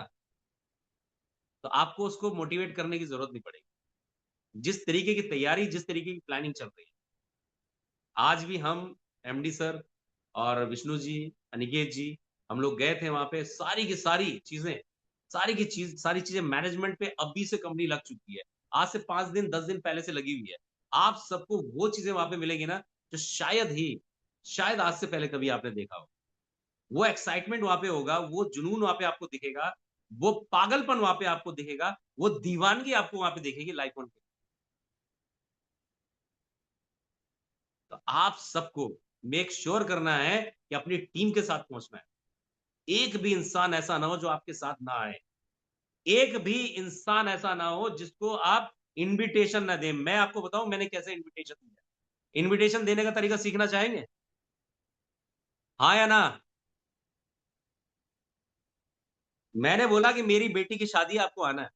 तो आपको उसको मोटिवेट करने की जरूरत नहीं पड़ेगी। जिस तरीके की तैयारी, जिस तरीके की प्लानिंग चल रही है, आज भी हम एमडी सर और विष्णु जी, अनिकेत जी, हम लोग गए थे वहां पे। सारी की सारी चीजें, सारी चीजें मैनेजमेंट पे अभी से कंपनी लग चुकी है। आज से 5 दिन 10 दिन पहले से लगी हुई है। आप सबको वो चीजें वहां पे मिलेगी ना, जो शायद आज से पहले कभी आपने देखा हो। वो एक्साइटमेंट वहां पे होगा, वो जुनून वहां पे आपको दिखेगा, वो पागलपन वहां पे आपको दिखेगा, वो दीवानगी आपको वहां पे दिखेगी लाइफ ऑन। तो आप सबको मेक श्योर करना है कि अपनी टीम के साथ पहुंचना है। एक भी इंसान ऐसा ना हो जो आपके साथ ना आए। एक भी इंसान ऐसा ना हो जिसको आप इनविटेशन ना दें। मैं आपको बताऊं मैंने कैसे इनविटेशन दिया। इनविटेशन देने का तरीका सीखना चाहेंगे? हाँ या ना? मैंने बोला कि मेरी बेटी की शादी है, आपको आना है।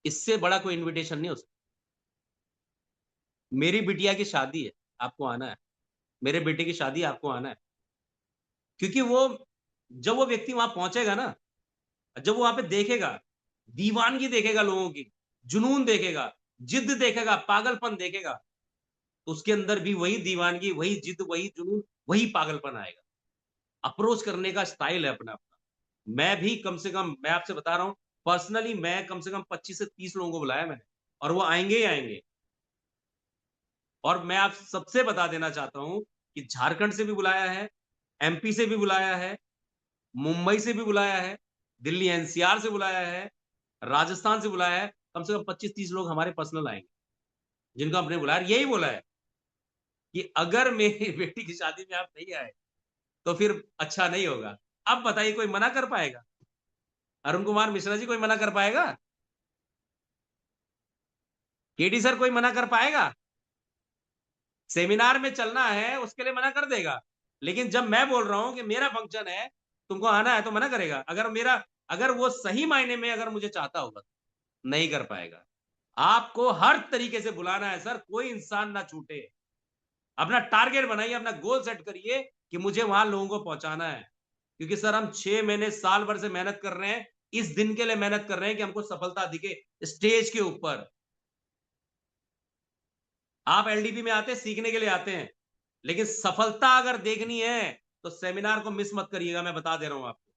इससे बड़ा कोई इनविटेशन नहीं हो सकता। मेरी बिटिया की शादी है, आपको आना है। मेरे बेटे की शादी है, आपको आना है। क्योंकि वो, जब वो व्यक्ति वहां पहुंचेगा ना, जब वो वहां पे देखेगा, दीवानगी देखेगा लोगों की, जुनून देखेगा, जिद देखेगा, पागलपन देखेगा, तो उसके अंदर भी वही दीवानगी, वही जिद, वही जुनून, वही पागलपन आएगा। अप्रोच करने का स्टाइल है अपना अपना। मैं भी कम से कम, मैं आपसे बता रहा हूं, पर्सनली मैं कम से कम 25 से 30 लोगों को बुलाया मैंने, और वो आएंगे ही आएंगे। और मैं आप सबसे बता देना चाहता हूं कि झारखंड से भी बुलाया है, एमपी से भी बुलाया है, मुंबई से भी बुलाया है, दिल्ली एनसीआर से बुलाया है, राजस्थान से बुलाया है। कम से कम 25-30 लोग हमारे पर्सनल आएंगे, जिनको हमने बुलाया। यही बोला है कि अगर मेरी बेटी की शादी में आप नहीं आए तो फिर अच्छा नहीं होगा। अब बताइए, कोई मना कर पाएगा? अरुण कुमार मिश्रा जी, कोई मना कर पाएगा? केडी सर, कोई मना कर पाएगा? सेमिनार में चलना है उसके लिए मना कर देगा। लेकिन जब मैं बोल रहा हूं कि मेरा फंक्शन है, तुमको आना है, तो मना करेगा? अगर वो सही मायने में अगर मुझे चाहता होगा, नहीं कर पाएगा। आपको हर तरीके से बुलाना है सर, कोई इंसान ना छूटे। अपना टारगेट बनाइए, अपना गोल सेट करिए कि मुझे वहां लोगों को पहुंचाना है। क्योंकि सर हम 6 महीने साल भर से मेहनत कर रहे हैं, इस दिन के लिए मेहनत कर रहे हैं कि हमको सफलता दिखे स्टेज के ऊपर। आप एलडीपी में आते हैं सीखने के लिए आते हैं, लेकिन सफलता अगर देखनी है तो सेमिनार को मिस मत करिएगा, मैं बता दे रहा हूं आपको।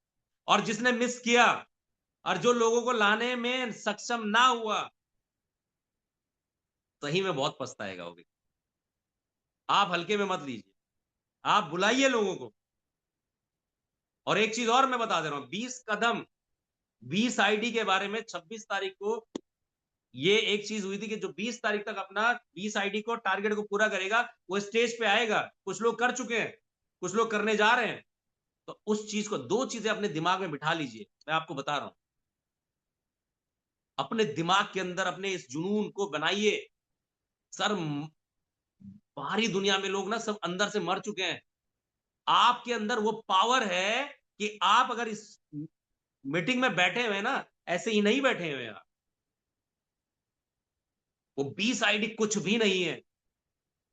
और जिसने मिस किया और जो लोगों को लाने में सक्षम ना हुआ, सही में बहुत पछताएगा वो भी। आप हल्के में मत लीजिए, आप बुलाइए लोगों को। और एक चीज और मैं बता दे रहा हूं, 20 कदम 20 आईडी के बारे में 26 तारीख को ये एक चीज हुई थी कि जो 20 तारीख तक अपना 20 आईडी को टारगेट को पूरा करेगा, वो स्टेज पे आएगा। कुछ लोग कर चुके हैं, कुछ लोग करने जा रहे हैं। तो उस चीज को, दो चीजें अपने दिमाग में बिठा लीजिए, मैं आपको बता रहा हूं। अपने दिमाग के अंदर अपने इस जुनून को बनाइए। सर, बाहरी दुनिया में लोग ना सब अंदर से मर चुके हैं। आपके अंदर वो पावर है कि आप अगर इस मीटिंग में बैठे हुए ना, ऐसे ही नहीं बैठे हुए आप। वो 20 आईडी कुछ भी नहीं है।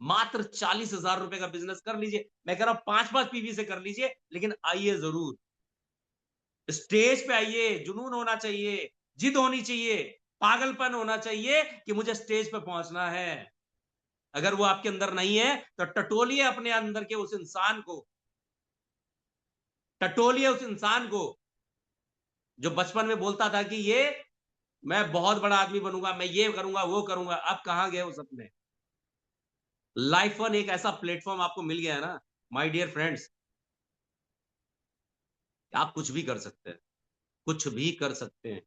मात्र 40,000 रुपए का बिजनेस कर लीजिए। मैं कह रहा हूं 5-5 पीवी से कर लीजिए, लेकिन आइए जरूर। स्टेज पे आइए, जुनून होना चाहिए, जिद होनी चाहिए, पागलपन होना चाहिए कि मुझे स्टेज पे पहुंचना है। अगर वो आपके अंदर नहीं है तो टटोलिए अपने अंदर के उस इंसान को, टटोलिए उस इंसान को जो बचपन में बोलता था कि ये मैं बहुत बड़ा आदमी बनूंगा, मैं ये करूंगा वो करूंगा। अब कहां गए वो सपने? लाइफ वन एक ऐसा प्लेटफॉर्म आपको मिल गया है ना, माय डियर फ्रेंड्स, आप कुछ भी कर सकते हैं, कुछ भी कर सकते हैं।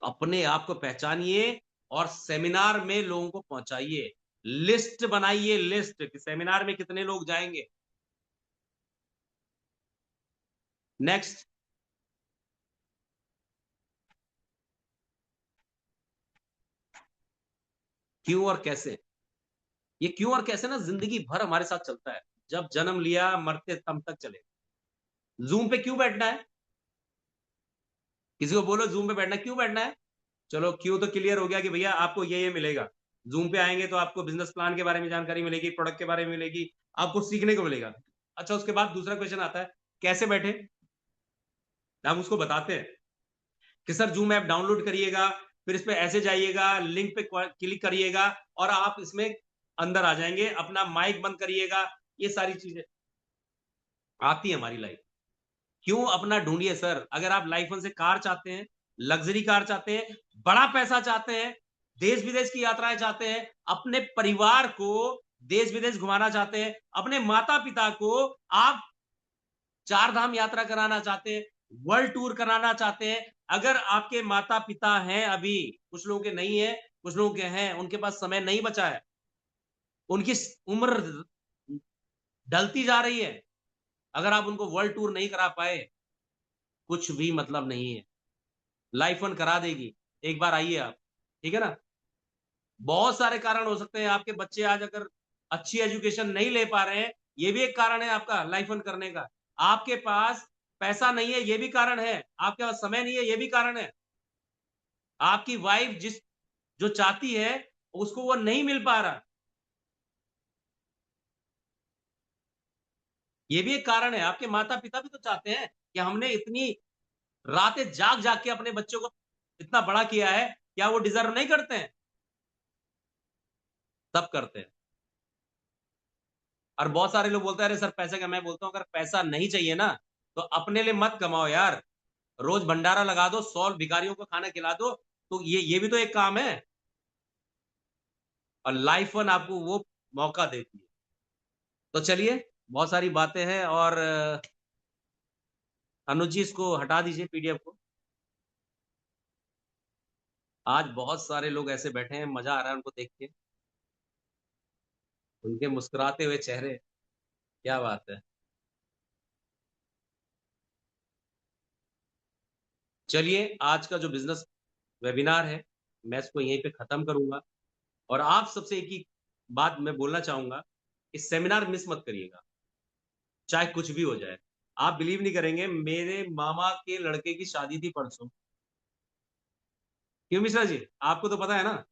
अपने आप को पहचानिए और सेमिनार में लोगों को पहुंचाइए। लिस्ट बनाइए, लिस्ट कि सेमिनार में कितने लोग जाएंगे। नेक्स्ट। क्यों और कैसे? ये क्यों और कैसे ना जिंदगी भर हमारे साथ चलता है। जब जन्म लिया मरते तब तक चले। जूम पे क्यों बैठना है? किसी को बोलो जूम पे बैठना, क्यों बैठना है? चलो क्यों तो क्लियर हो गया कि भैया आपको ये मिलेगा। जूम पे आएंगे तो आपको बिजनेस प्लान के बारे में जानकारी मिलेगी, प्रोडक्ट के बारे में मिलेगी, आपको सीखने को मिलेगा। अच्छा, उसके बाद दूसरा क्वेश्चन आता है, कैसे बैठे? हम उसको बताते हैं कि सर जूम ऐप डाउनलोड करिएगा, फिर इस पे ऐसे जाइएगा, लिंक पे क्लिक करिएगा और आप इसमें अंदर आ जाएंगे, अपना माइक बंद करिएगा। ये सारी चीजें आती है हमारी लाइफ। क्यों अपना ढूंढिए सर। अगर आप लाइफ से कार चाहते हैं, लग्जरी कार चाहते हैं, बड़ा पैसा चाहते हैं, देश विदेश की यात्राएं चाहते हैं, अपने परिवार को देश विदेश घुमाना चाहते हैं, अपने माता पिता को आप चार धाम यात्रा कराना चाहते हैं, वर्ल्ड टूर कराना चाहते हैं, अगर आपके माता पिता हैं, अभी कुछ लोगों के नहीं है, कुछ लोगों के हैं, उनके पास समय नहीं बचा है, उनकी उम्र ढलती जा रही है, अगर आप उनको वर्ल्ड टूर नहीं करा पाए, कुछ भी मतलब नहीं है। लाइफ वन करा देगी, एक बार आइए आप, ठीक है ना। बहुत सारे कारण हो सकते हैं, आपके बच्चे आज अगर अच्छी एजुकेशन नहीं ले पा रहे हैं, ये भी एक कारण है आपका लाइफ वन करने का। आपके पास पैसा नहीं है, ये भी कारण है। आपके पास समय नहीं है, ये भी कारण है। आपकी वाइफ जिस जो चाहती है उसको वो नहीं मिल पा रहा, ये भी एक कारण है। आपके माता पिता भी तो चाहते हैं कि हमने इतनी रातें जाग जाग के अपने बच्चों को इतना बड़ा किया है, क्या वो डिजर्व नहीं करते हैं? सब करते हैं। और बहुत सारे लोग बोलते हैं अरे सर पैसे का, मैं बोलता हूं अगर पैसा नहीं चाहिए ना तो अपने लिए मत कमाओ यार, रोज भंडारा लगा दो, 100 भिखारियों को खाना खिला दो, तो ये भी तो एक काम है। और लाइफ वन आपको वो मौका देती है। तो चलिए, बहुत सारी बातें हैं, और अनुज जी इसको हटा दीजिए पीडीएफ को। आज बहुत सारे लोग ऐसे बैठे हैं, मजा आ रहा है उनको देख के, उनके मुस्कुराते हुए चेहरे, क्या बात है। चलिए, आज का जो बिजनेस वेबिनार है मैं इसको यहीं पे खत्म करूंगा। और आप सबसे एक ही बात मैं बोलना चाहूंगा, इस सेमिनार मिस मत करिएगा, चाहे कुछ भी हो जाए। आप बिलीव नहीं करेंगे, मेरे मामा के लड़के की शादी थी परसों। क्यों मिश्रा जी, आपको तो पता है ना,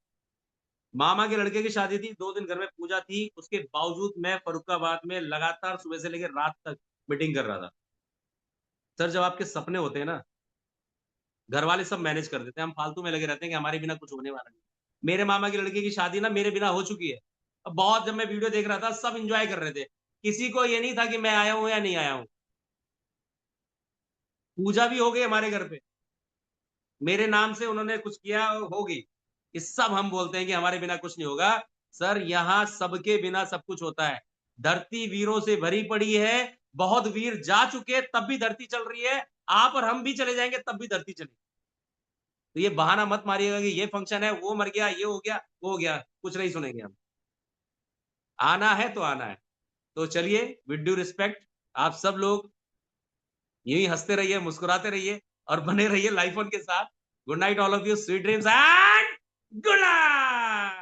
मामा के लड़के की शादी थी, 2 दिन घर में पूजा थी, उसके बावजूद मैं फरुखाबाद में लगातार सुबह से लेकर रात तक मीटिंग कर रहा था। सर जब आपके सपने होते हैं ना, घर वाले सब मैनेज कर देते हैं, हम फालतू में लगे रहते हैं कि हमारे बिना कुछ होने वाला नहीं। मेरे मामा के लड़के की शादी ना मेरे बिना हो चुकी है। अब बहुत, जब मैं वीडियो देख रहा था सब इंजॉय कर रहे थे, किसी को ये नहीं था कि मैं आया हूं या नहीं आया हूं। पूजा भी हो गई हमारे घर पे, मेरे नाम से उन्होंने कुछ किया, होगी। ये सब हम बोलते हैं कि हमारे बिना कुछ नहीं होगा। सर यहाँ सबके बिना सब कुछ होता है। धरती वीरों से भरी पड़ी है, बहुत वीर जा चुके तब भी धरती चल रही है, आप और हम भी चले जाएंगे तब भी धरती चलेगी। तो ये बहाना मत मारिएगा कि ये फंक्शन है, वो मर गया, ये हो गया, वो हो गया, कुछ नहीं सुनेंगे हम। आना है तो आना है। तो चलिए, विद ड्यू रिस्पेक्ट, आप सब लोग यही हंसते रहिए, मुस्कुराते रहिए और बने रहिए लाइफ ऑन के साथ। Good night all of you, sweet dreams and good night.